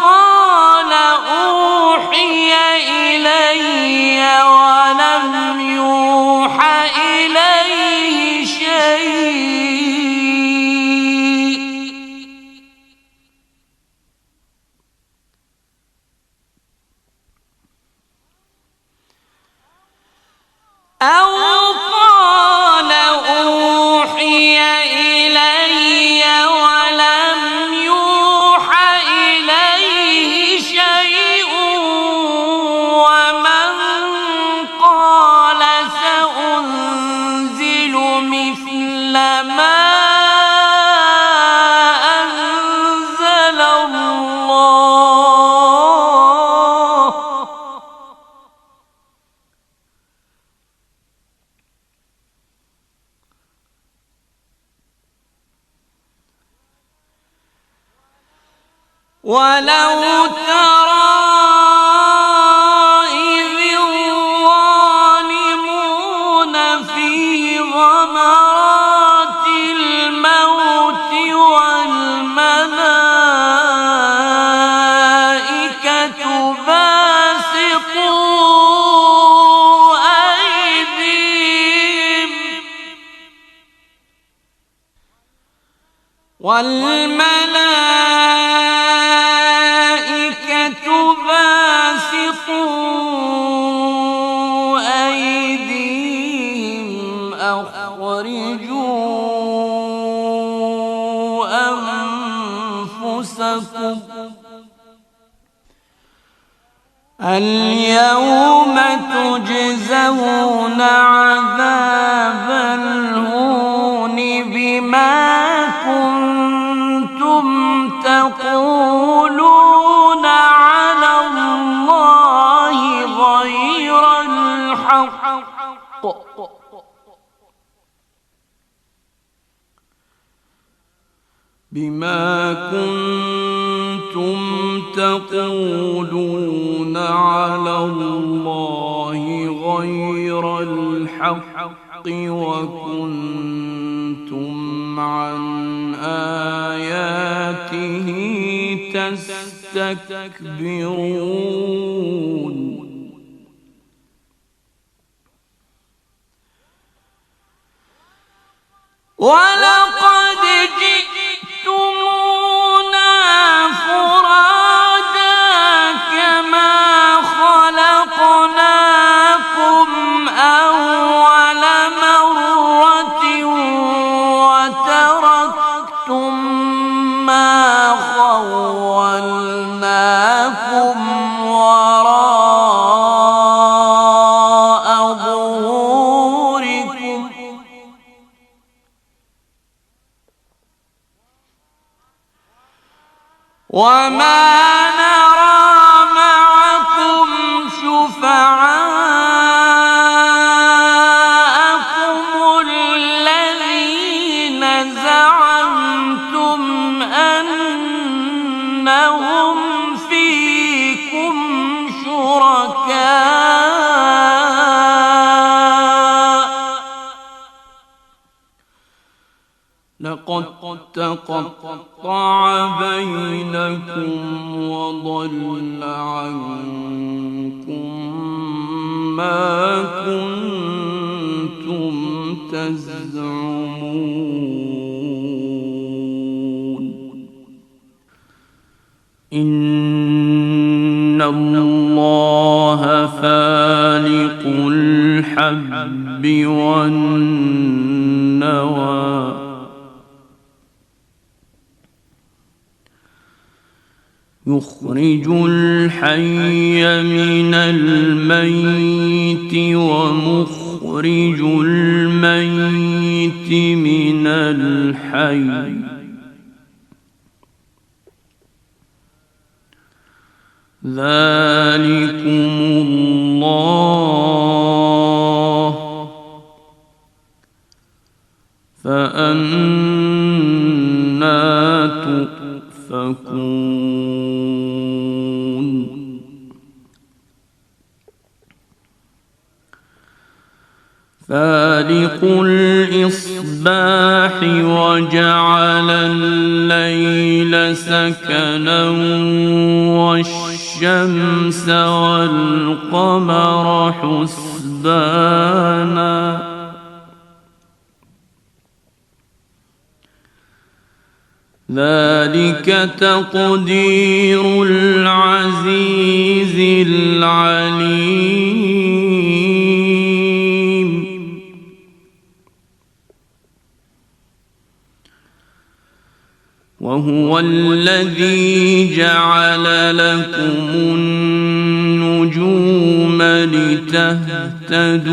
قال أوحي إلي ولم يوحى إليه شيء أو قال أوحي إلي ولم يوحى إليه شيء ومن قال سأنزل مثل ما أنزل الله ولو ترى إذ والملائكة باسطوا أيديهم أخرجوا أنفسكم اليوم تجزون عذاب الهون بما كنتم تقولون على الله غير الحق بما كنتم تقولون على الله غير الحق وكنتم عن آياته تستكبرون ولقد جئتمونا فرادا كما خلقناكم أول مرة وتركتم ما خولناكم وراء ظهوركم وما نرى معكم شفعاءكم الذين زعمتم أنهم فيكم شركاء لقد تقطع بينكم وضل عنكم ما كنتم تزعمون إن الله فالق الحب والنوى يخرج الحي من الميت ومخرج الميت من الحي ذلكم الله فأنى تؤفكون فالق الإصباح وجعل الليل سكنا والشمس والقمر حسبانا ذلك تقدير العزيز العليم وهو الذي جعل لكم النجوم لتهتدوا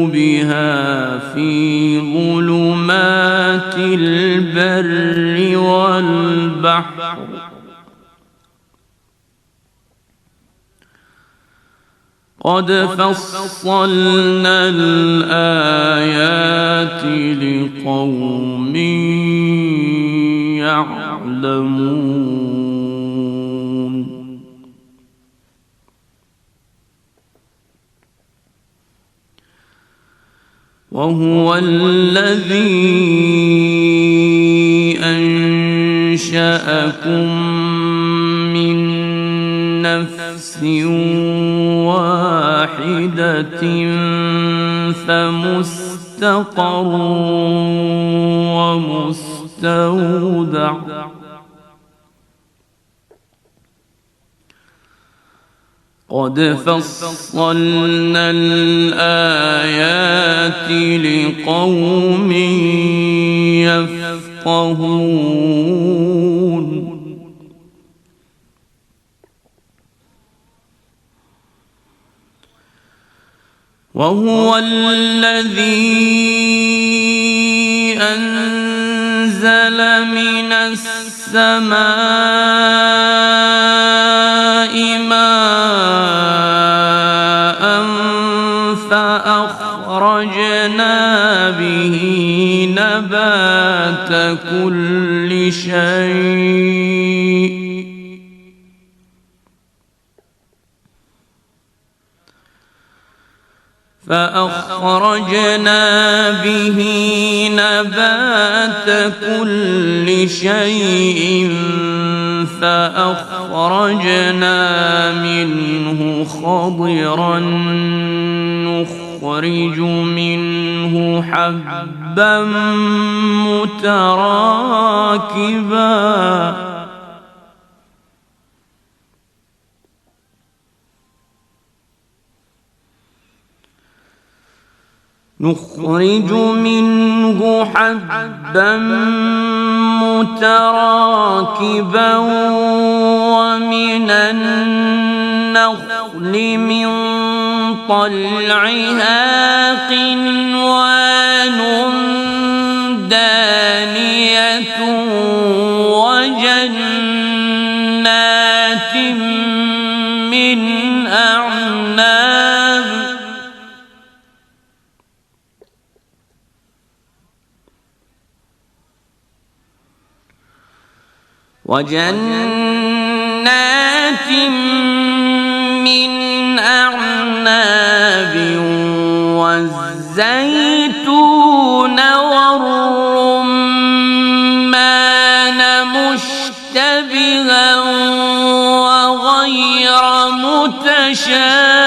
بها في ظلمات البر والبحر قد فصلنا الآيات لقوم يعلمون وهو الذي أنشأكم من نفس واحدة فمستقر ومستودع مستودع قد فصلنا الآيات لقوم يفقهون وهو الذي أنزل من السماء ماء فأخرجنا به نبات كل شيء فأخرجنا منه خضرا نخرج منه حبا متراكبا ومن النخل من طلعها قنوان دانية وجنات من أعناب والزيتون والرمان مشتبها وغير متشابه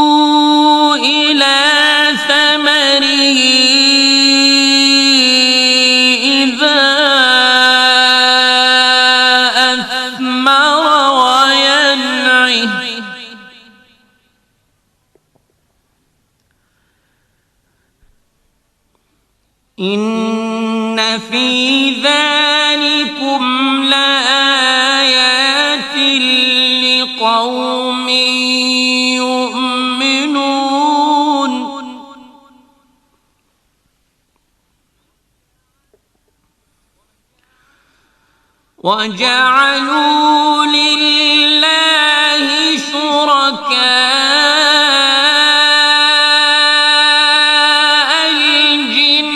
انظروا إلى ثمره إذا أثمر وينعه إن في ذلكم لآيات لقوم يؤمنون وجعلوا لله شركاء الجن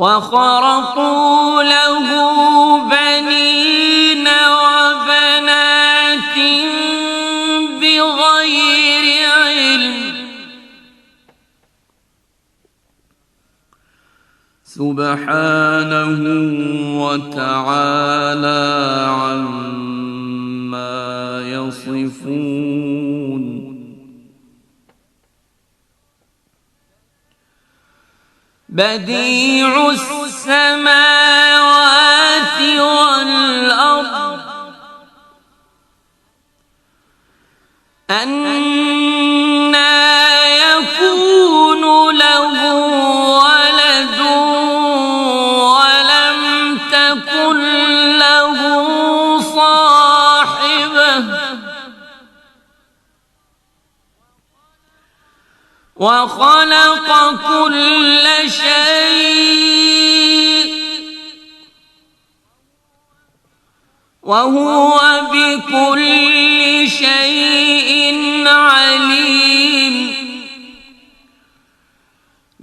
وخرقوا له بنين وبنات بغير علم سبحانه وتعالى عما يصفون بديع السماوات والأرض أنى يكون له ولد ولم تكن له صاحبة وخلق كل شيء وهو بكل شيء عليم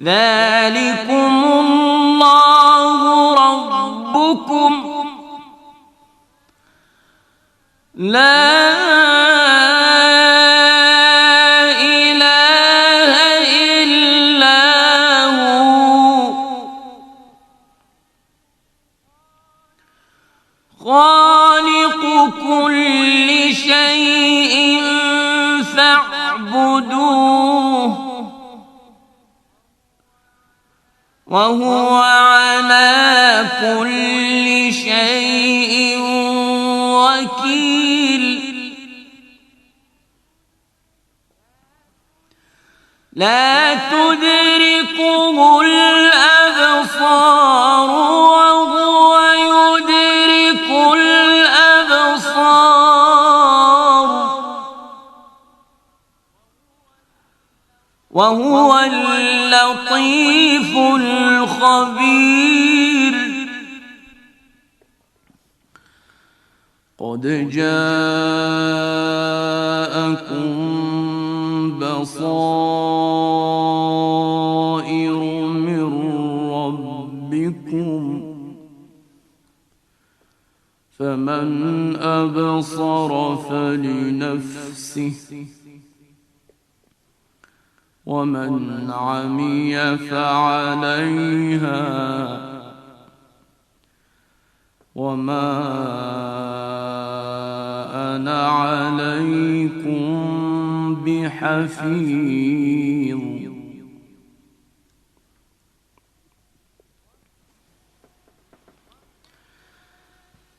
ذلكم الله ربكم لا وهو على كل شيء وكيل لا تدركه الأبصار وهو يدرك الأبصار وهو اللطيف الخبير قد جاءكم بصائر من ربكم فمن أبصر فلنفسه ومن عمي فعليها وما أنا عليكم بحفيظ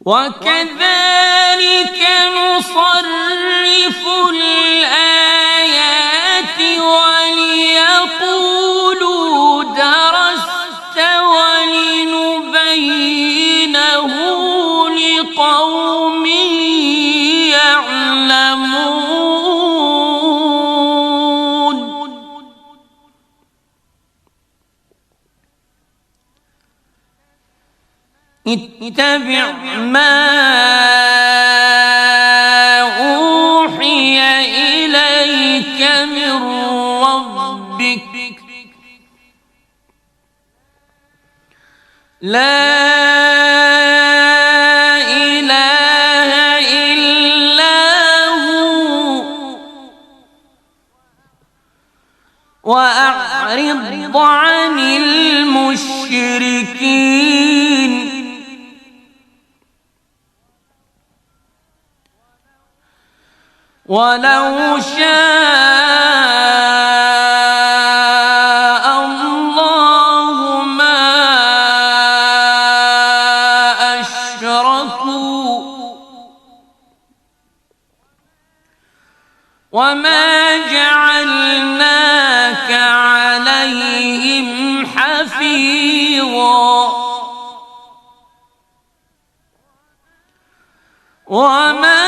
وكذلك نصرف الآيات وليقولوا درست ولنبينه لقوم يعلمون اتبع ما أوحي إليك من ربك لا إله إلا هو وأعرض عن المشركين ولو شاء الله ما أشركوا وما جعلناك عليهم حفيظا وما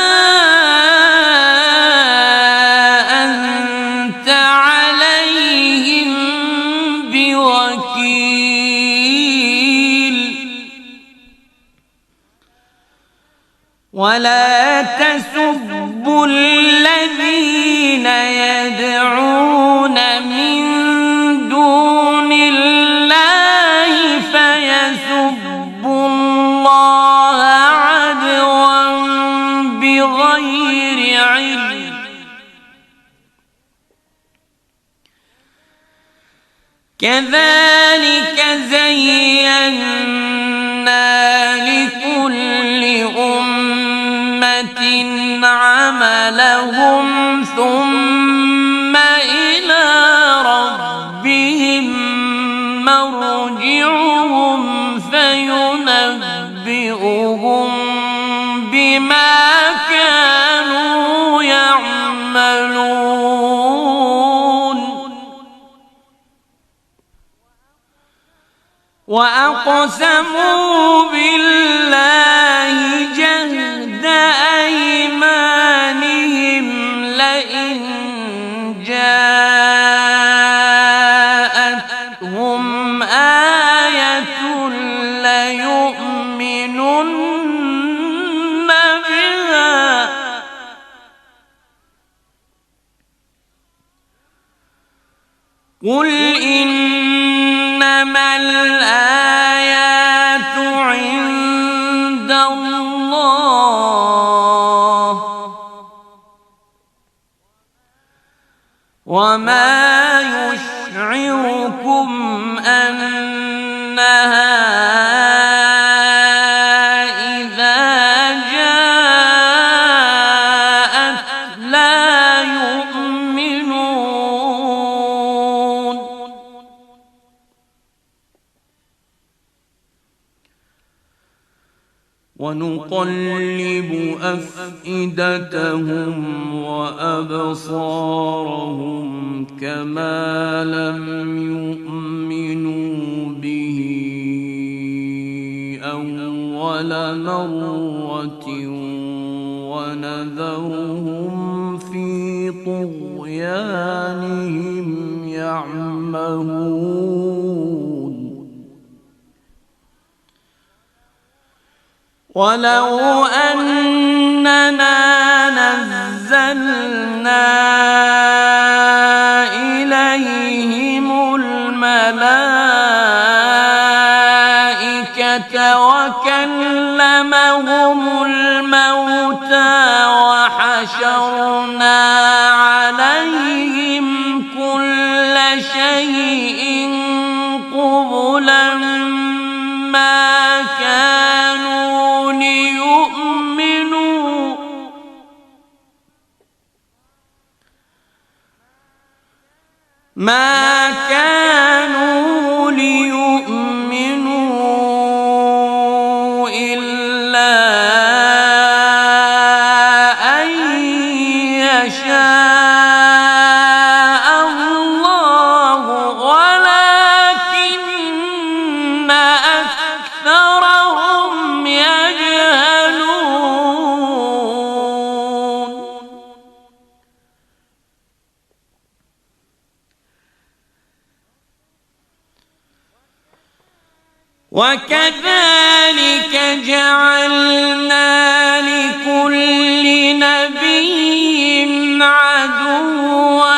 ولا تسبوا الذين يدعون من دون الله فيسبوا الله عدوا بغير علم كذلك زينا لكل عملهم ثم إلى ربهم مرجعهم فينبئهم بما كانوا يعملون وأقسموا بالله جهد أيمانهم لئن جاءتهم آية ليؤمنن بها قل إنما الآيات عند الله وما يشعركم أنها إذا جاءت لا يؤمنون ونقلب أفئدتهم وأبصارهم كما لم يؤمنوا به أول مرة ونذرهم في طغيانهم يعمهون ولو أننا نزلنا إليهم الملائكة وكلمهم الموتى وحشرنا عليهم كل شيء قبلا ما كانوا ليؤمنوا إلا أن يشاء الله ولكن أكثرهم يجهلون وكذلك جعلنا لكل نبي عدوا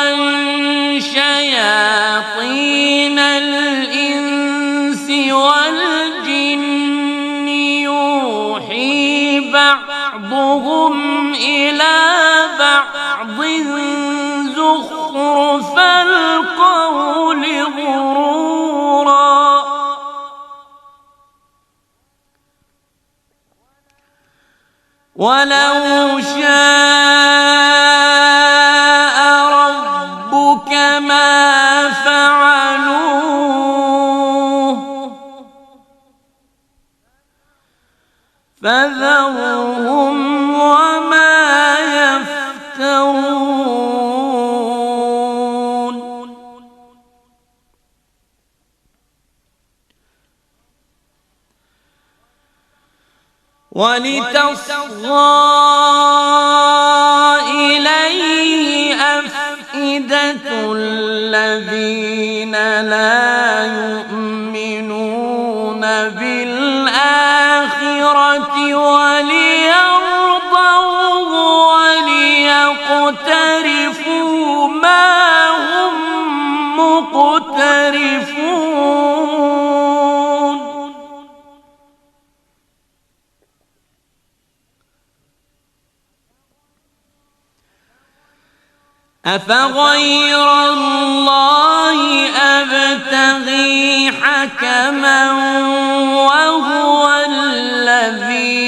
شياطين الإنس والجن يوحي بعضهم إلى بعض زخرف القول غرورا ولو شاء ربك ما فعلوه فذرهم وما يفترون ولتصغى إليه أفئدة الذين لا يؤمنون بالآخرة وليرضوه وليقترفوا ما هم مقترفون أفغير الله أبتغي حكما وهو الذي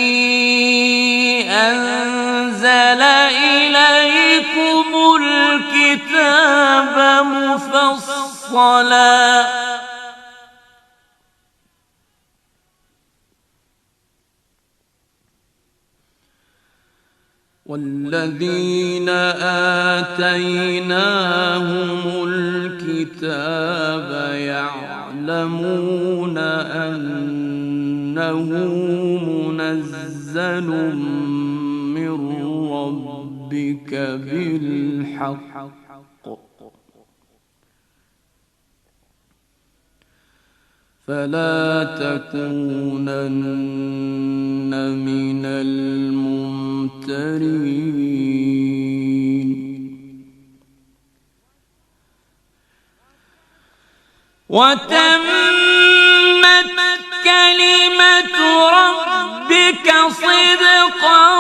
أنزل إليكم الكتاب مفصلا والذين آتيناهم الكتاب يعلمون أنه منزل من ربك بالحق فلا تكونن من الممترين وتمت كلمة ربك صدقا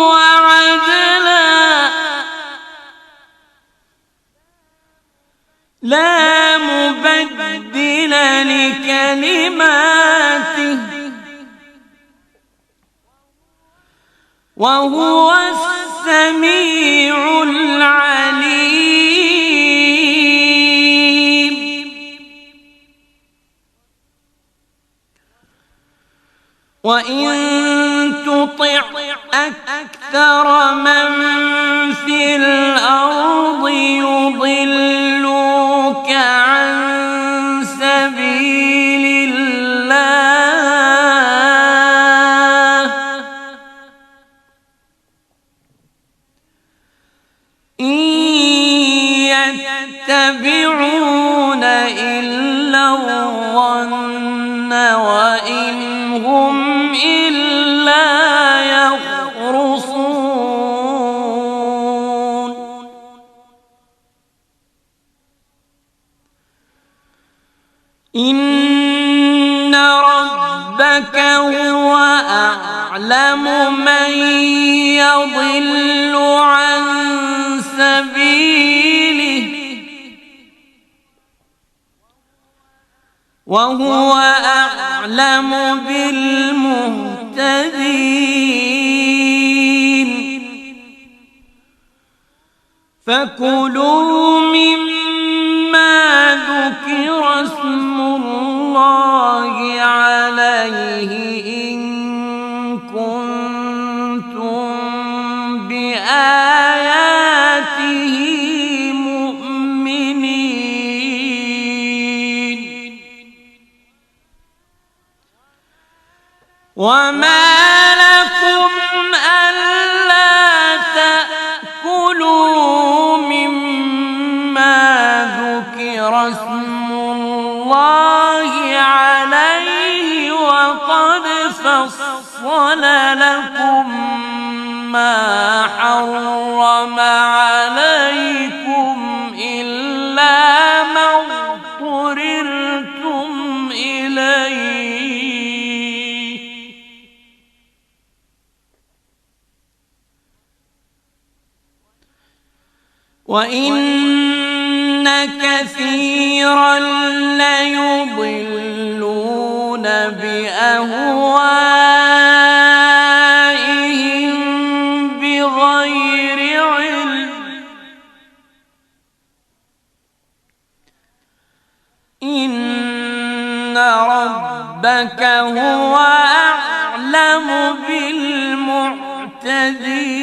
وعدلا لا مبدل لكلماته وهو السميع العليم وإن تطع أكثر من في الأرض يضلوك عن سبيل الله إن يتبعون إلا الظن وإن هم إلا يخرصون إن ربك هو أعلم من يضل عن سبيله وهو أعلم بالمهتدين فكلوا مما ذكر اسم الله عليه إن كنتم بآياته مؤمنين وما لكم ألا تأكلوا مما ذكر اسم الله عليه وقد فصل لكم ما حرم عليكم إلا ما اضطررتم إليه وإن كثيرا ليضلون بأهوائهم بغير علم إن ربك هو أعلم بالمعتدين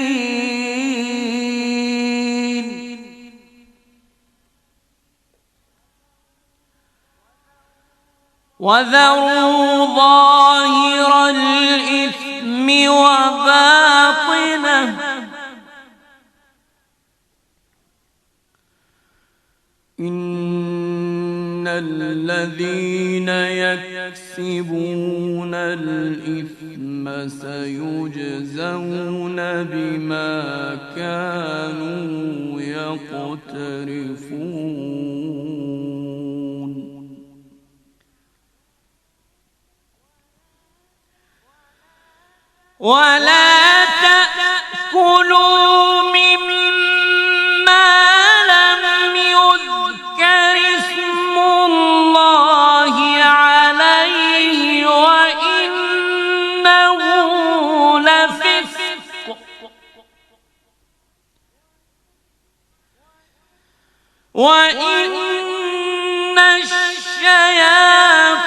وذروا ظاهر الإثم وباطنه إن الذين يكسبون الإثم سيجزون بما كانوا يقترفون ولا تأكلوا مما لم يذكر اسم الله عليه وإنه لفسق وإن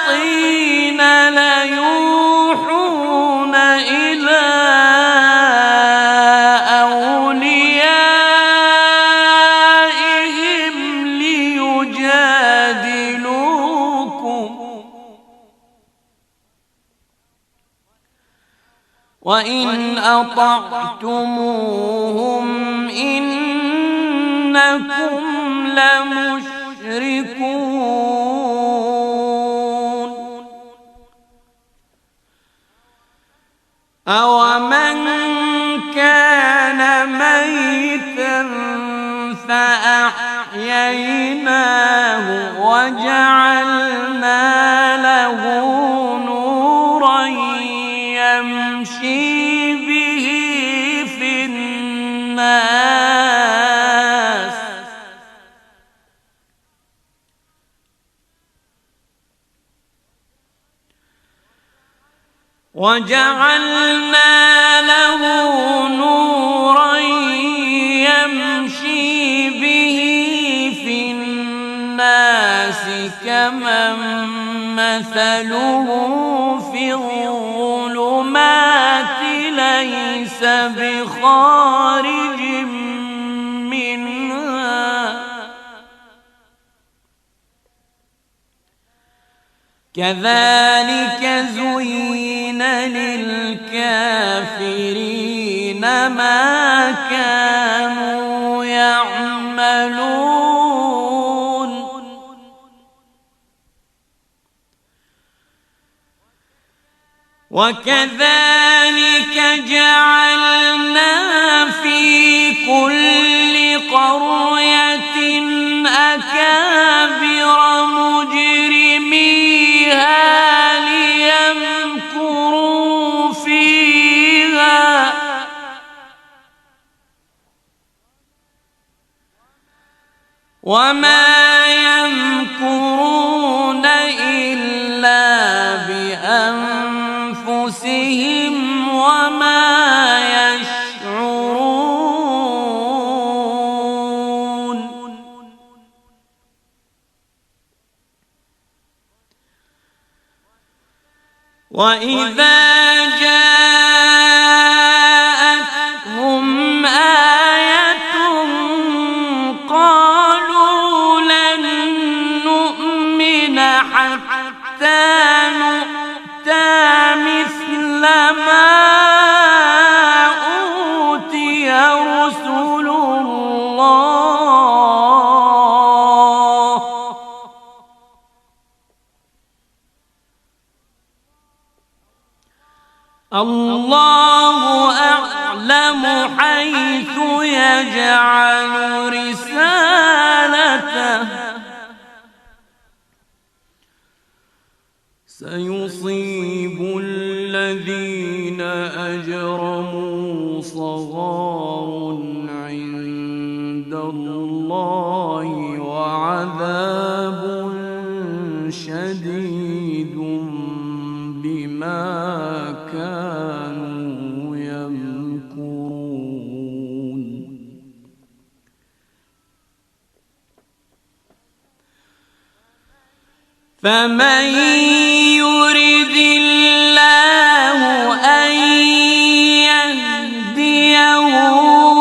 الشياطين ليوحون إلى أوليائهم ليجادلوكم وإن أطعتموهم إنكم لمشركون أومن كان ميتا فأحييناه وجعلنا له نورا يمشي به في الناس وجعلنا له نورا يمشي به في الناس كمن مثله في الظلمات ليس بخارج منها كذلك زين للكافرين ما كانوا يعملون وكذلك جعلنا في كل قرية أكابر مجرميها ليمكروا فيها وما يمكرون إلا بأنفسهم وما يشعرون وإذا جاءتهم آية قالوا لن نؤمن حتى نؤتى مثل ما أوتي رسل الله الله أعلم حيث يجعل رسالته سيصيب الذين أجرموا صغار عند الله وعذاب شديد بما كانوا يمكرون فمن يرد الله أن يهديه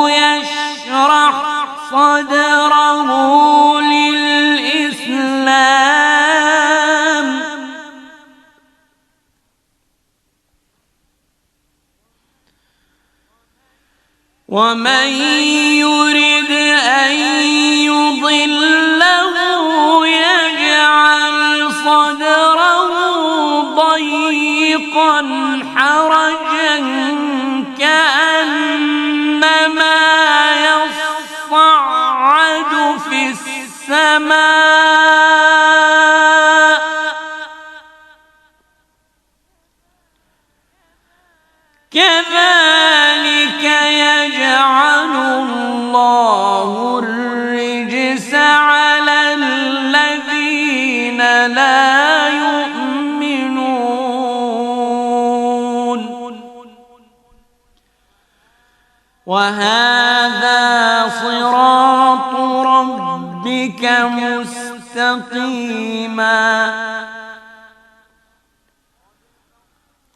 يشرح صدره للإسلام ومن يرد أن يضله يجعل صدره ضيقا حرجا كأنما يصعد في السماء كذلك يجعل الله الرجس على الذين لا يؤمنون وهذا صراط ربك مستقيما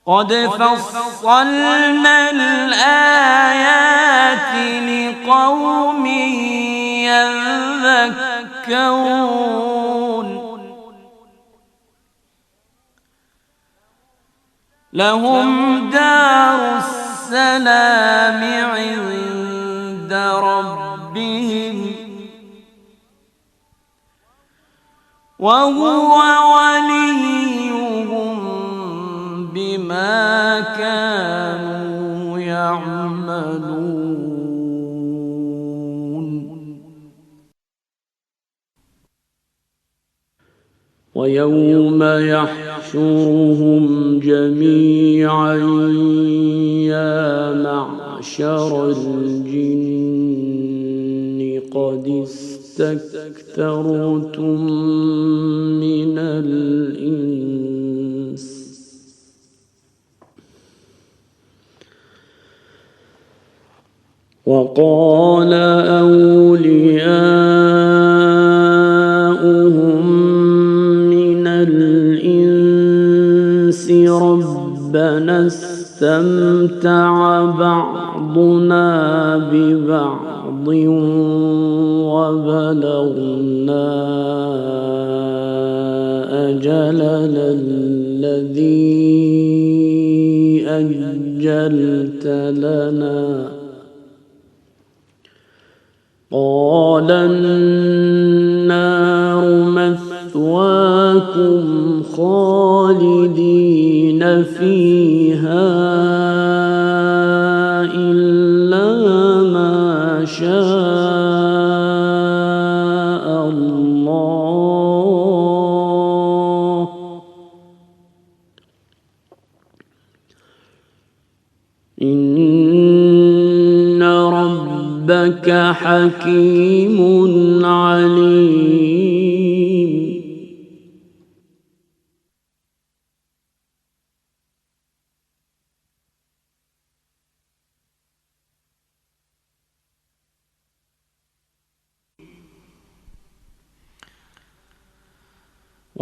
قد فصلنا الآيات لقوم يذكرون لهم دار السلام عند ربهم وهو وليهم بما كانوا يعملون ويوم يحشرهم جميعا يا معشر الجن قد استكثرتم من الإنس وقال أولياؤهم من الإنس استمتع بعضنا ببعض وبلغنا أجلنا الذي أجلت لنا قال النار مثواكم خالدين فيها إلا ما شاء الله إن ربك حكيم عليم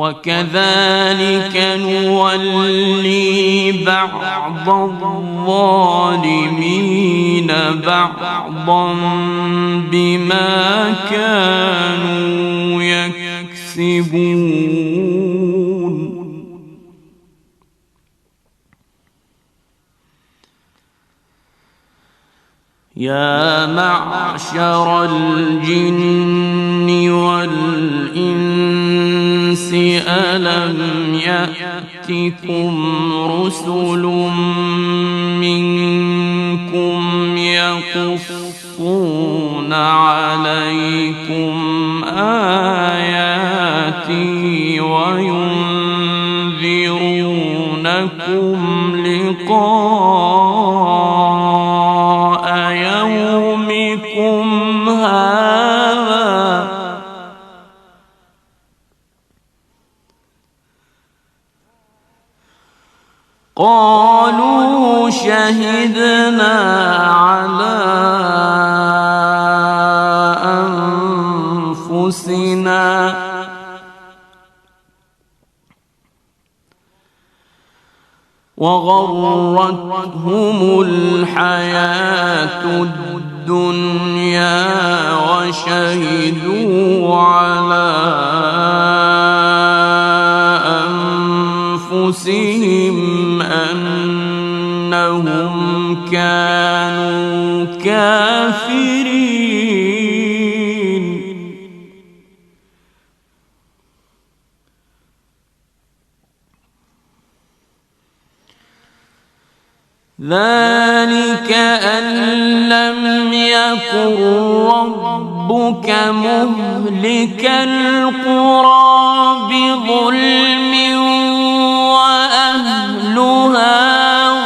وكذلك نولي بعض الظالمين بعضا بما كانوا يكسبون يا معشر الجن والإنس ألم يأتكم رسل منكم يقصون عليكم آياتي وينذرونكم لقاء يومكم هذا قالوا شهدنا على أنفسنا وغرتهم الحياة الدنيا وشهدوا على أنفسهم أنهم كانوا كافرين ذلك أن لم يكن ربك مهلك القرى بظلم وأهلها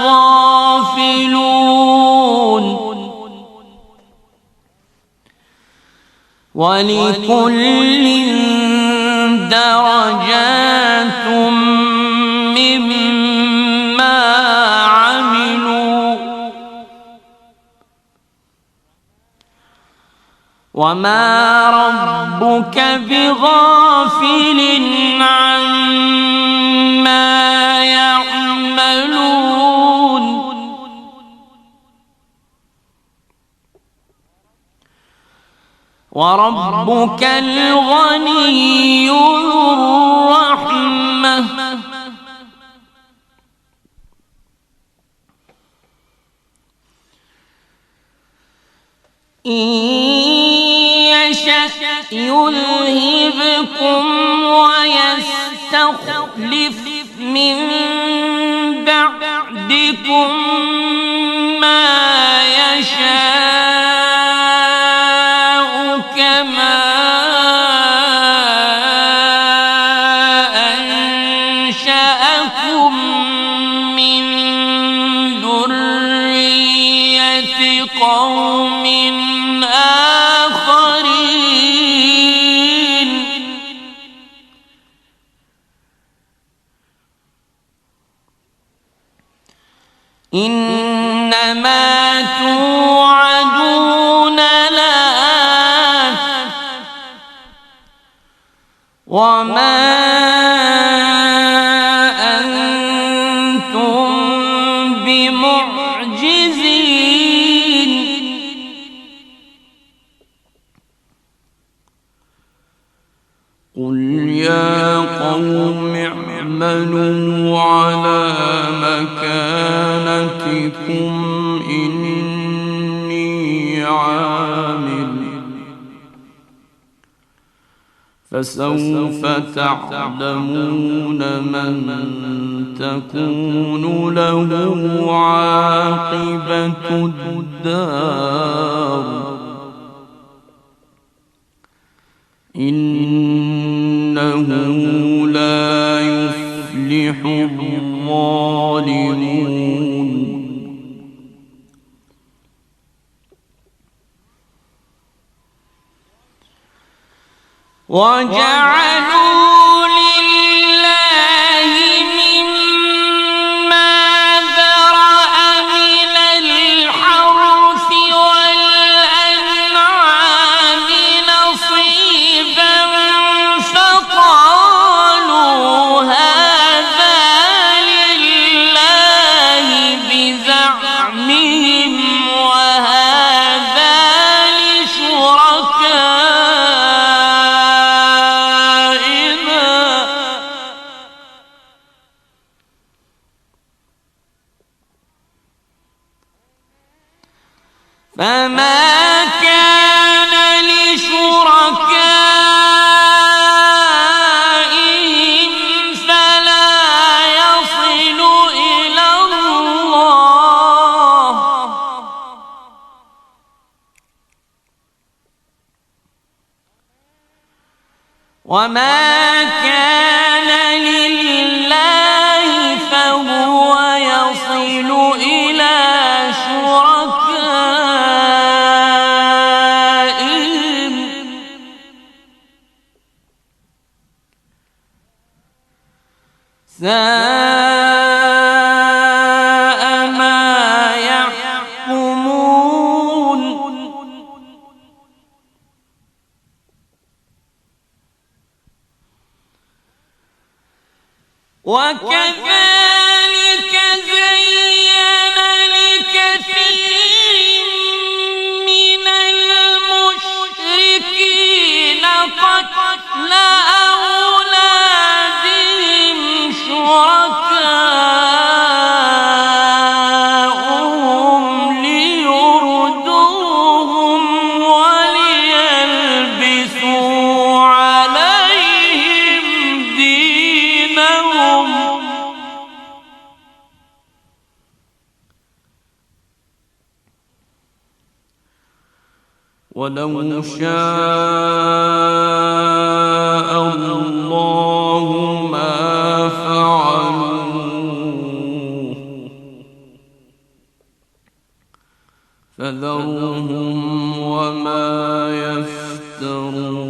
غافلون ولكل درجات مما عملوا وما ربك بغافل عما يعملون وربك الغني ذو الرحمة إن يشأ يذهبكم ويستخلف من بعدكم ما يشاء كما أنشأكم من ذرية قوم آخرين إنما توعدون لآت وما أنتم بمعجزين قل يا قوم اعملوا على مكانتكم إني عامل فسوف تعلمون من تكون له عاقبة الدار إنه لا يفلح الظالمون وجعلوا لله مما ذرأ من الحرث والأنعام نصيبا فقالوا هذا لله بزعمهم وهذا لشركائنا فما كان لشركائهم فلا يصل إلى الله وما كان لله فهو يصل إلى شركائهم ساء ما يحكمون وكذلك زين لكثير من المشركين قتل أولادهم شركاؤهم ليردوهم وليلبسوا عليهم دينهم ولو شاء الله ما فعلوه فذرهم وما يفترون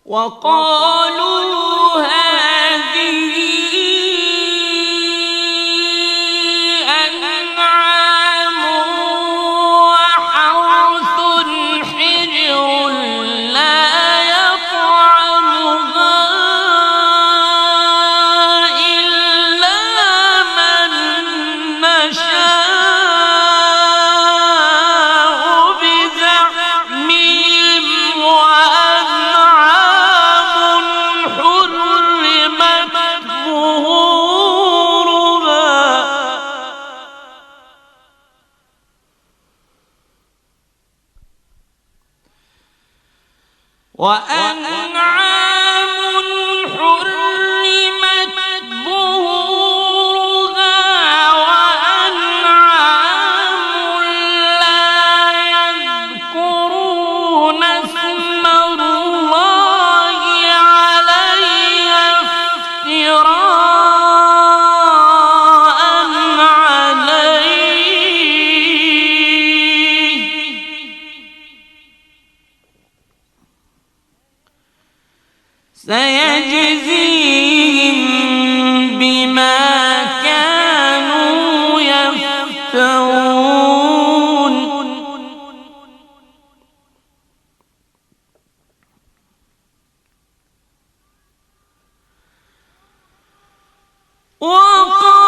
وقالوا هذه أنعام وحرث حجر لا يطعمها إلا من نشاء بزعمهم وأنعام حرمت ظهورها وأنعام حرمت ظهورها وأنعام لا يذكرون اسم الله عليها افتراء عليه سيجزيهم بما كانوا يفترون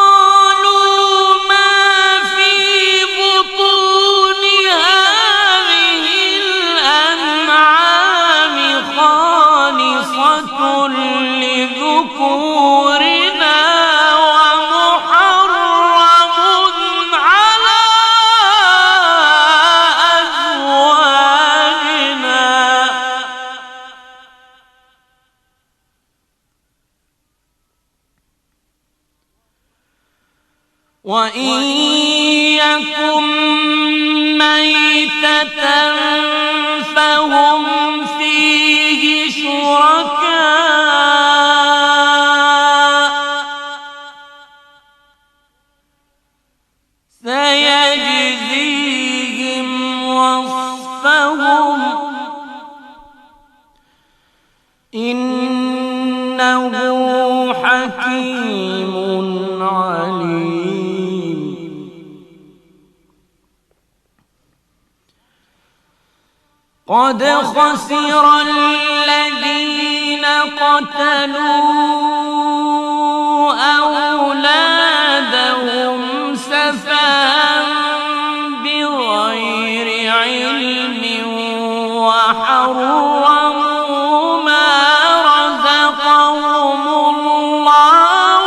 وقالوا ما في بطون هذه وإن يكن ميتة فهم فيه شركاء سيجزيهم وصفهم إنه حكيم عليم. قد خسر الذين قتلوا أولادهم سفها بغير علم وحرموا ما رزقهم الله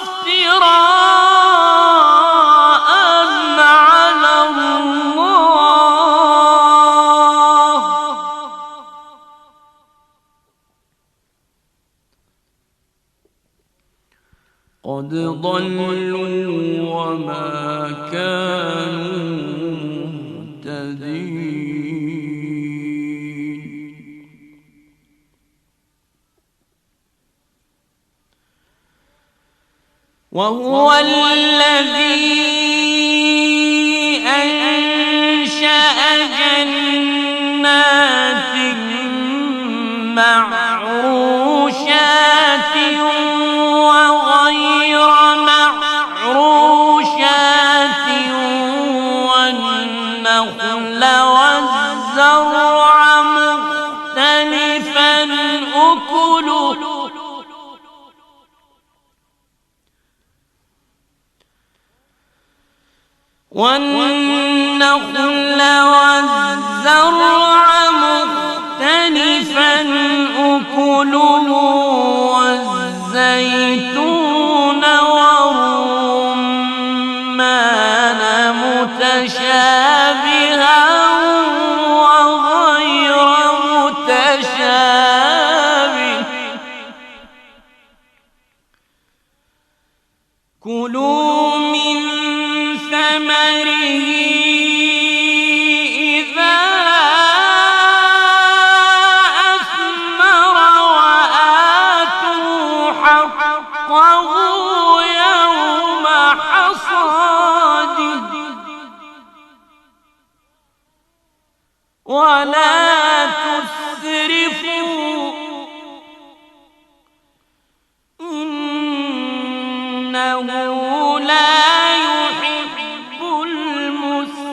افتراء على الله قد ضلوا وما كانوا مهتدين. وهو الذي أنشأ جنات معروشات وغير معروشات والنخل والزرع مختلفا أكله والزيتون والرمان متشابها وغير متشابه كلوا من ثمره إذا أثمر وآتوا حقه يوم حصاده ولا تسرفوا إنه لا يحب المسرفين.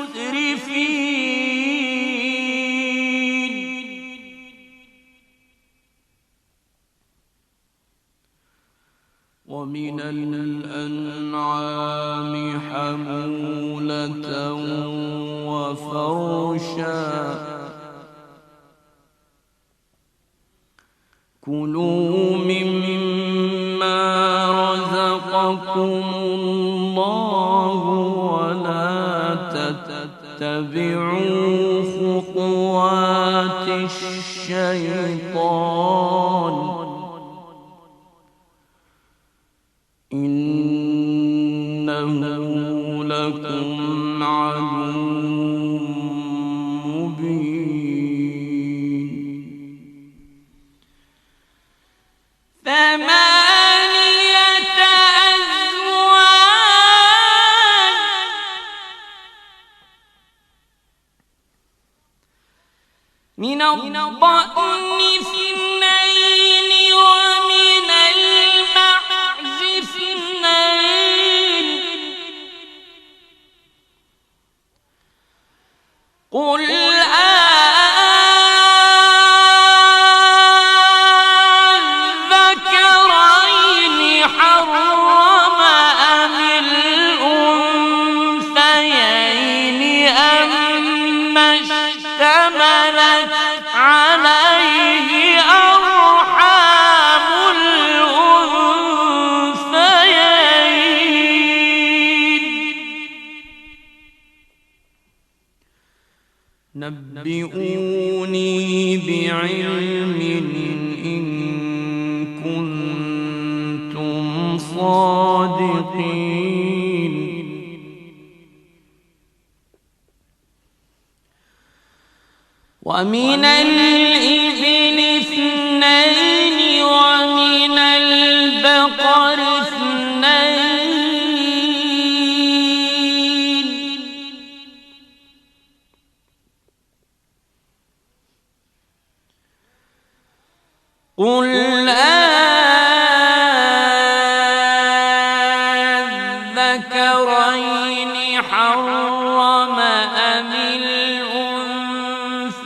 ومن الأنعام حمولة وفرشا كلوا مما رزقكم الله ولا تتبعوا خطوات الشيطان إنه لكم عدو مبين. ثمانية أزواج من الضأن اثنين ومن المعز اثنين قل أذكرين حرم أم الأنثيين أما اشتملت عليه أرحام الأنثيين نبئوني بعلم إن كنتم صادقين. ومن الإبل اثنين ومن البقر اثنين قل أذكرين حرم أم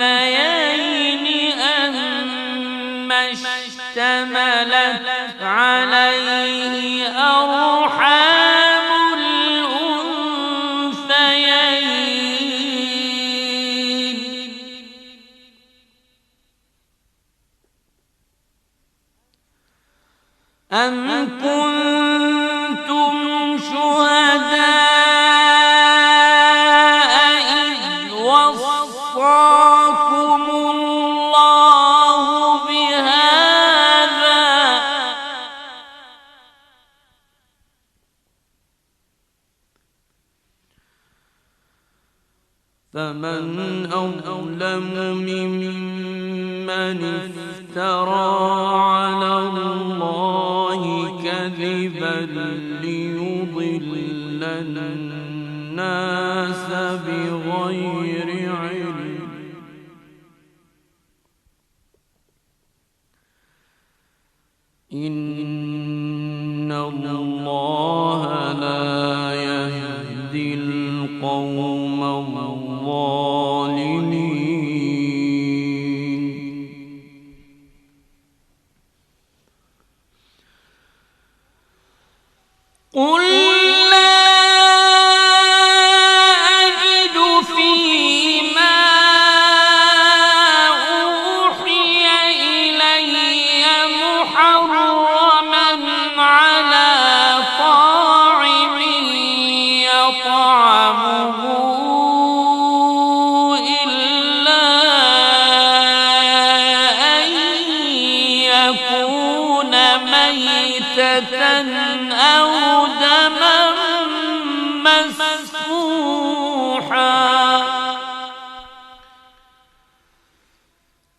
الأنثيين أما اشتملت عليه أرحام الأنثيين أم كنتم شهداء إذ وصاكم الله بهذا فمن أظلم ممن افترى على الله كذبا ليضل الناس بغير علم إن الله لا يهدي القوم الظالمين قل لا أجد فيما أوحي إلي محرما على طاعم يطعمه إلا أن يكون ميتة أو دما مسفوحا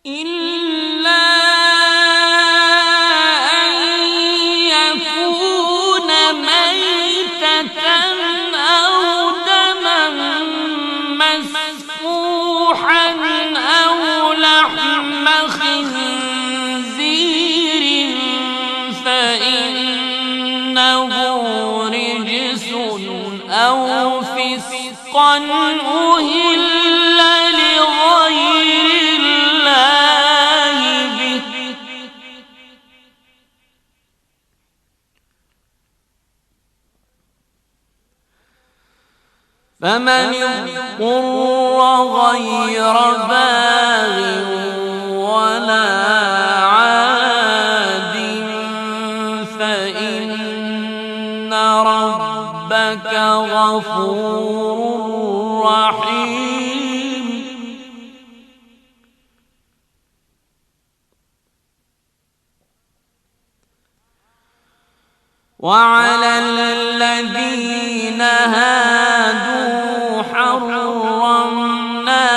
إلا أن يكون ميتة أو دما مسفوحا أو لحم خنزير فإنه رجس أو فسقا أهل لغير الله به فمن اضطر غير باغ ولا عاد فإن ربك غفور رحيم وعلى الذين هادوا حرمنا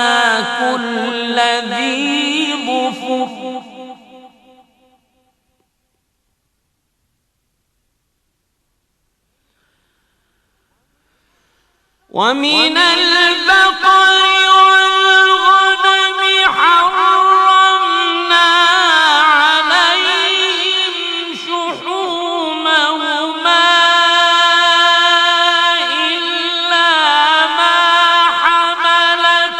كل ذي ظفر ومن البقر والغنم حرمنا عليهم شحومهما إلا ما حملت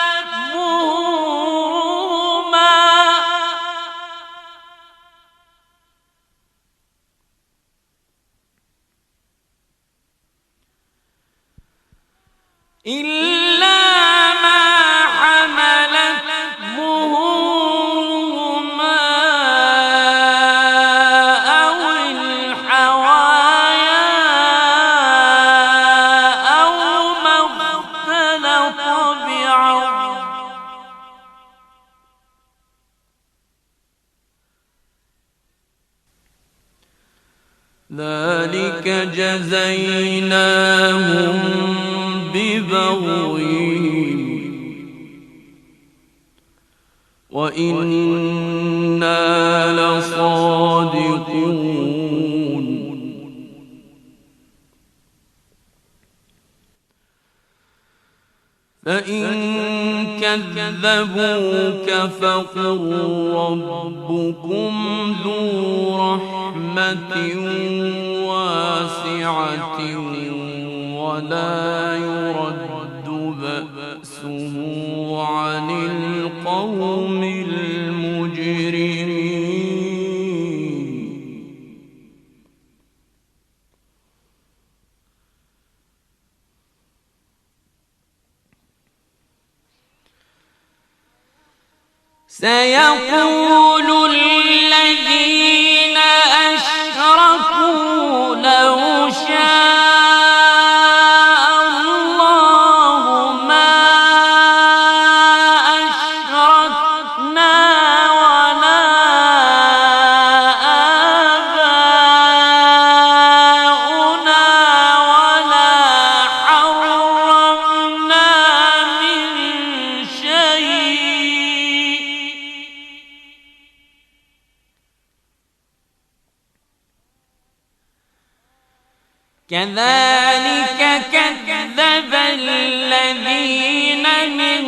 ظهورهما إلا ما حملت ظهورهما أو الحوايا أو ما اختلط بعظم ذلك جزيناهم ببغيهم وإنا لصادقون فإن كذبوك فقل ربكم ذو رحمة واسعة ولا يرد بأسه عن القوم المجرمين سيقول الذين أشركوا لو شاء الله ما أشركنا ولا آباؤنا ولا حرمنا من شيء كذلك كذب الذين من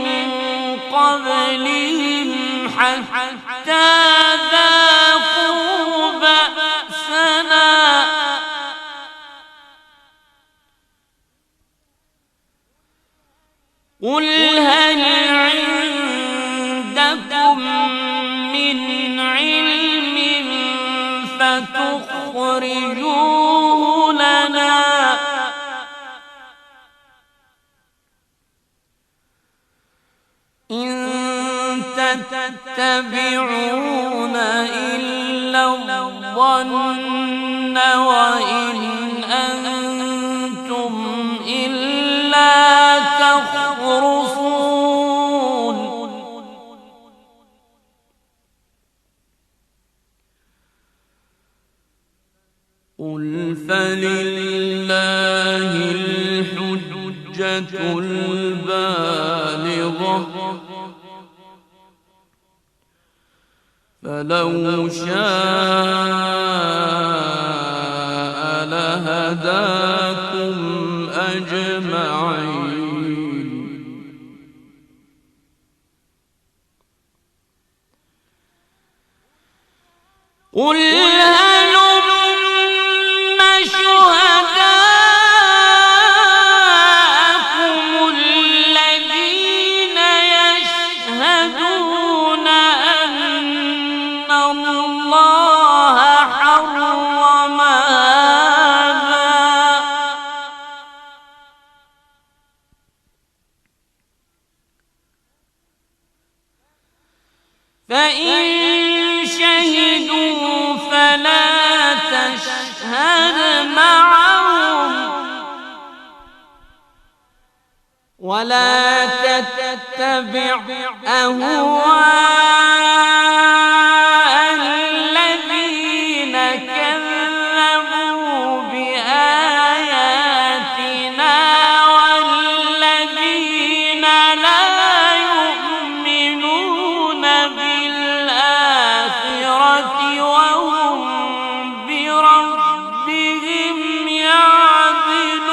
قبلهم حتى ذاقوا بأسنا قل هل عندكم من علم فتخرجوه لنا إن تتبعون إلا الظن وإن أنتم إلا تخرصون قل فلله الحجة البالغة فلو شاء لهداكم أجمعين قل هلم شهداءكم الذين يشهدون أن الله حرم هذا فإن شهدوا فلا تشهد معهم ولا تتبع أهواء الذين كذبوا بآياتنا والذين لا يؤمنون بالآخرة وهم بربهم يعدلون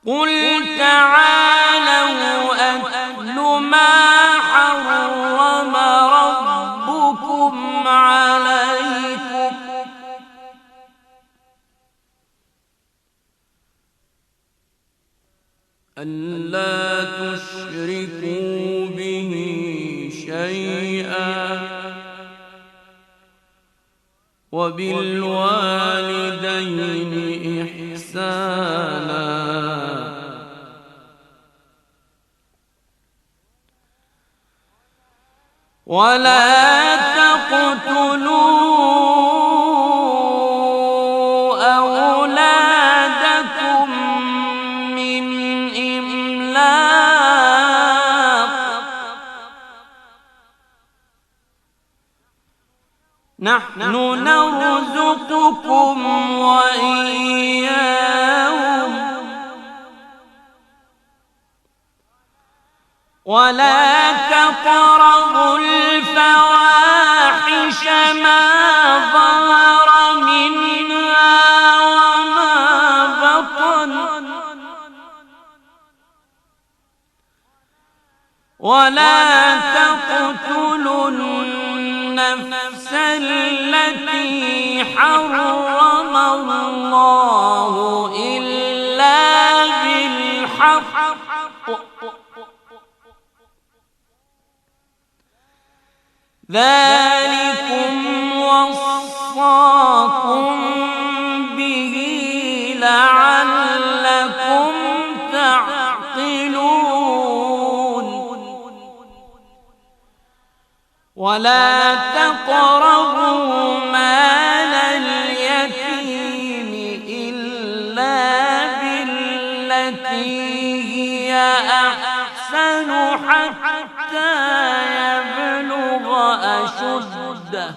قل تعالوا أتل ما حرم ربكم عليكم ألا تشركوا به شيئا وبالوالدين إحسانا ولا تقتلوا أولادكم من إملاق نحن نرزقكم وإياكم ولا تقربوا الفواحش ما ظهر منها وما بطن ولا تقتلوا النفس التي حرم الله إلا بالحق ذلكم وصاكم به لعلكم تعقلون ولا تقربوا مال اليتيم إلا بالتي هي أحسن حتى يبلغ أشده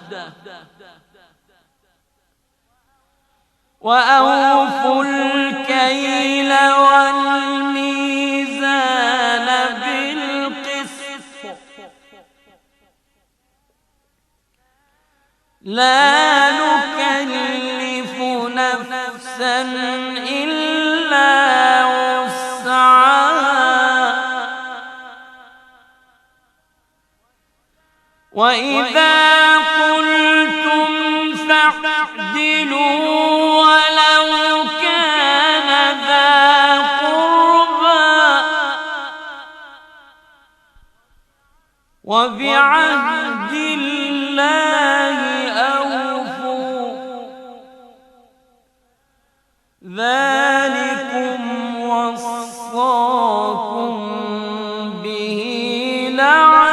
وأوفوا الكيل والميزان بالقسط لا نكلف نفسا إلا وسعها وإذا قلتم فاعدلوا ولو كان ذا قربى وبعهد الله أوفوا ذلكم وصاكم به لعلكم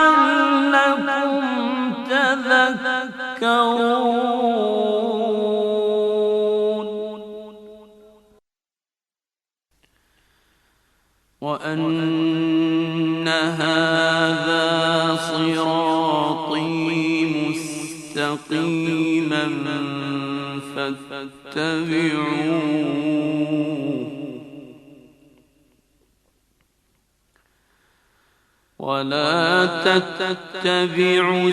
تذكرون وأن هذا صراطي مستقيما فاتبعوه ولا تتبعوا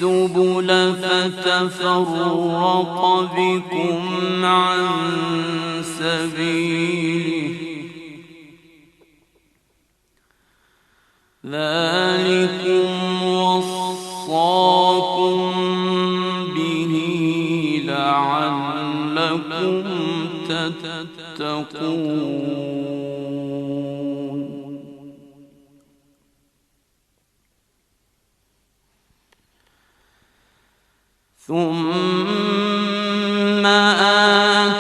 السبل فتفرق بكم عن سبيله ذلكم وصاكم به لعلكم تتقون ثم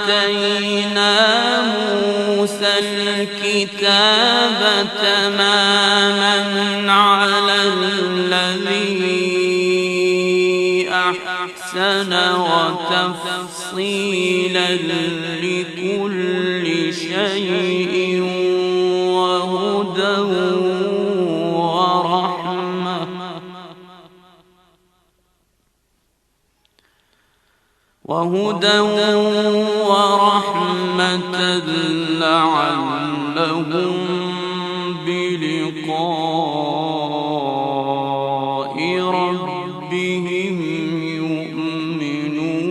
آتينا موسى الكتاب تماما على الذي أحسن وتفصيلا لكل شيء وهدى ورحمة لعلهم بلقاء ربهم يؤمنون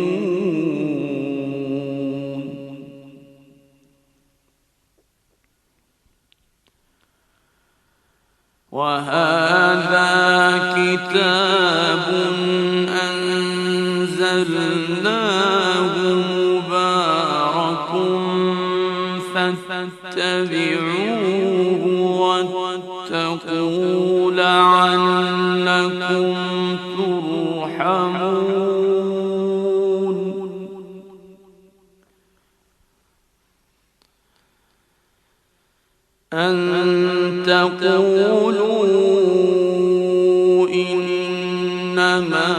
وهذا كتاب أنزلناه مبارك فاتبعوه واتقوا لعلكم ترحمون أن تقولوا إنما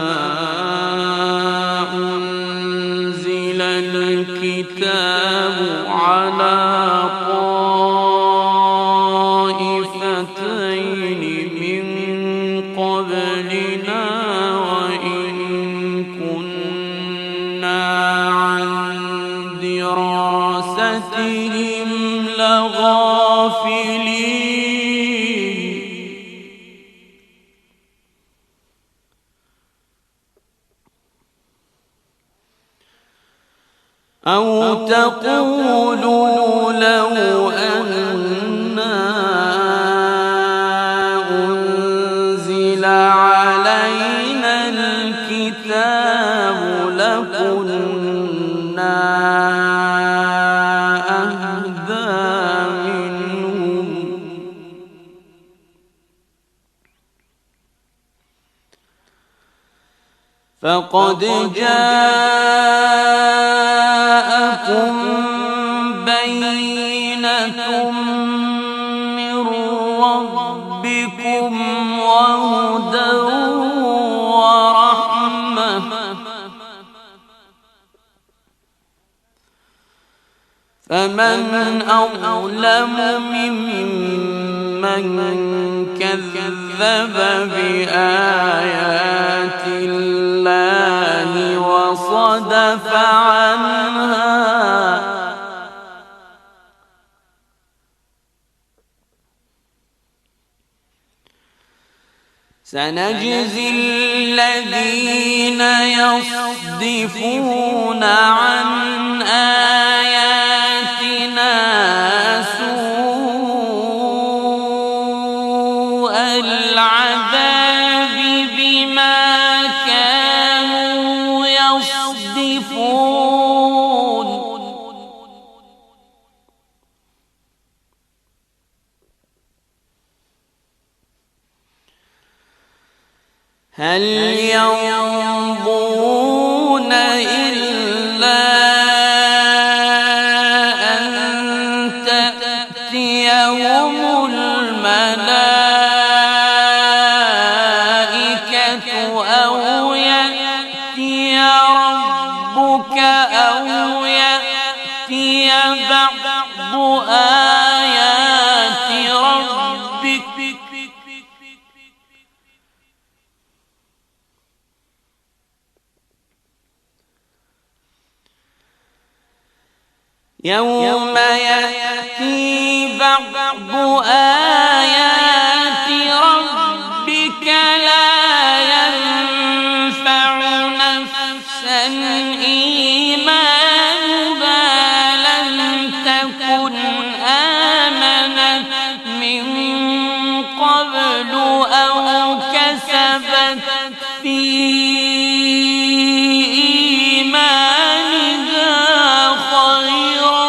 أنزل الكتاب على طائفتين من قبلنا وإن كنا عن دراستهم لغافلين أو تقولوا لو أنا أنزل علينا الكتاب لكنا أهدى منهم فقد جاءكم بينة من ربكم وهدى ورحمة فمن أظلم ممن كذب بآيات الله وصدف عنها سنجزي الذين يصدفون عن آياتنا سوء العذاب بما كانوا يصدفون هل ينظرون إلا أن تأتيهم الملائكة أو يأتي ربك أو يأتي بعض آيات ربك يوم يأتي بعض آيات ربك لا ينفع نفسا إيمانها لم تكن آمنت من قبل أو كسبت في إيمانها خيرا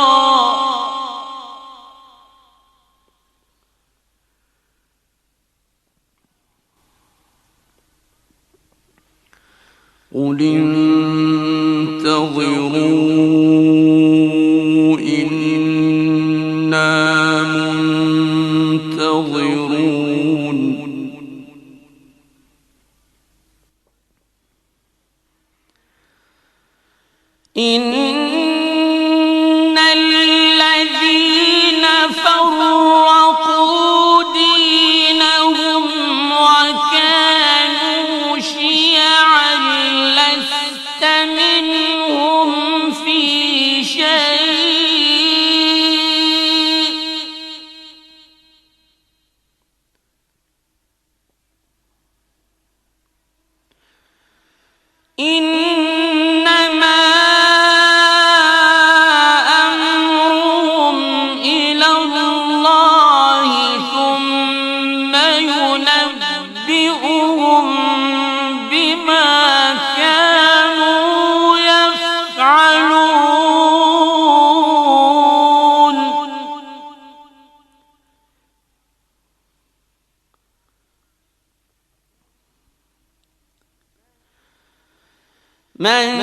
قل انتظروا إنا منتظرون إن الذين فرقوا دينهم وكانوا شيعا لست منهم في شيء إنما أمرهم إلى الله ثم ينبئهم بما كانوا يفعلون من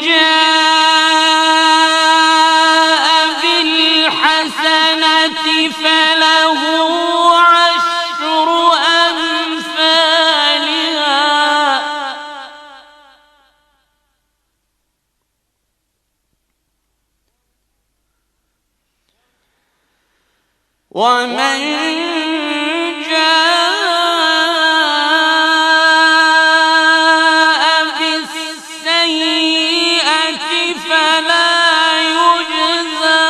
جاء بالحسنة فله عشر أمثالها ومن جاء بالسيئة فلا يجزى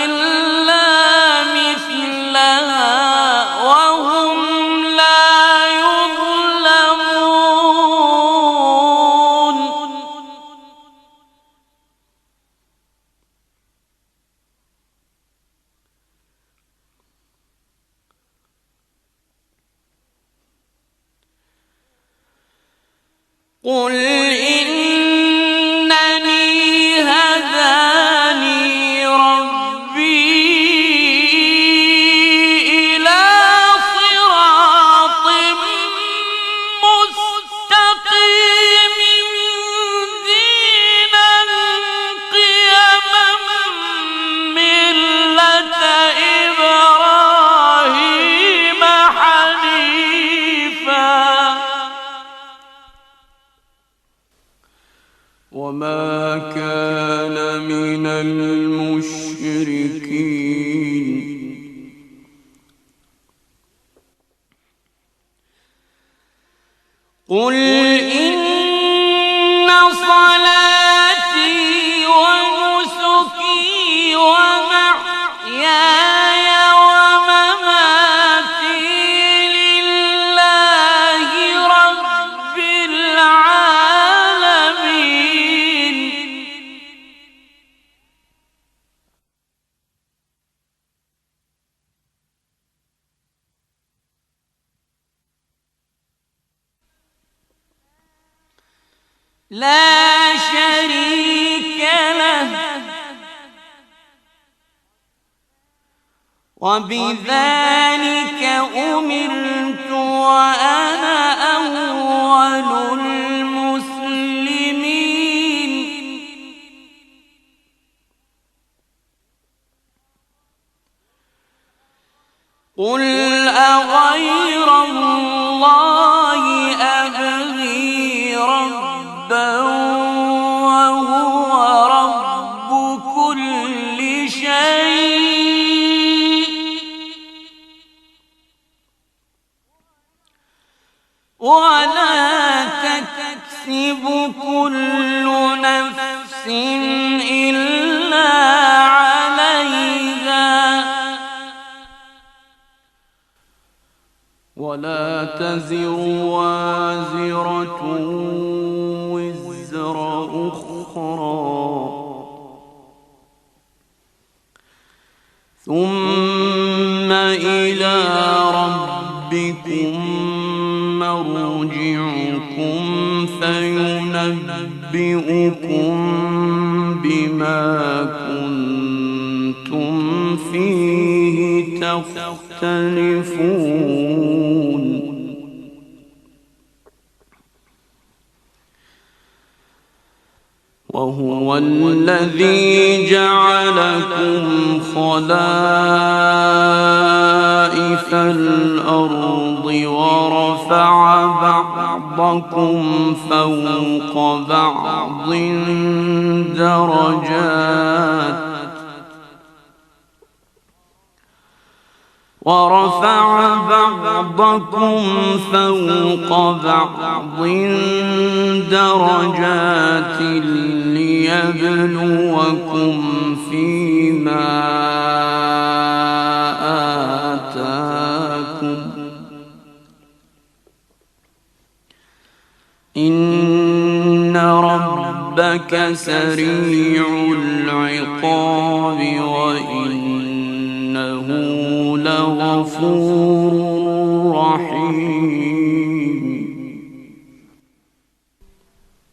إلا مثلها وهم لا يظلمون قل إنني هداني ربي إلى صراط مستقيم دينا قيما ملة إبراهيم حنيفا وما كان من المشركين قل إن صلاتي ونسكي ومحياي ومماتي لله رب العالمين لا شريك له وبذلك أمرت وأنا أول المسلمين قل أغير الله أبغي ربا وهو رب كل شيء ولا تكسب كل نفس إلا عليها ولا تزر وازرة وزر أخرى ثم إلى ربكم مرجعكم فينبئكم بما كنتم فيه تختلفون وهو الذي جعلكم خلائف الأرض ورفع بعضكم فوق بعض درجات ليبلوكم فيما آتاكم إن ربك سريع العقاب وإنه لغفور رحيم.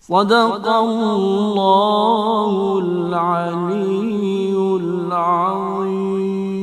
صدق الله العلي العظيم.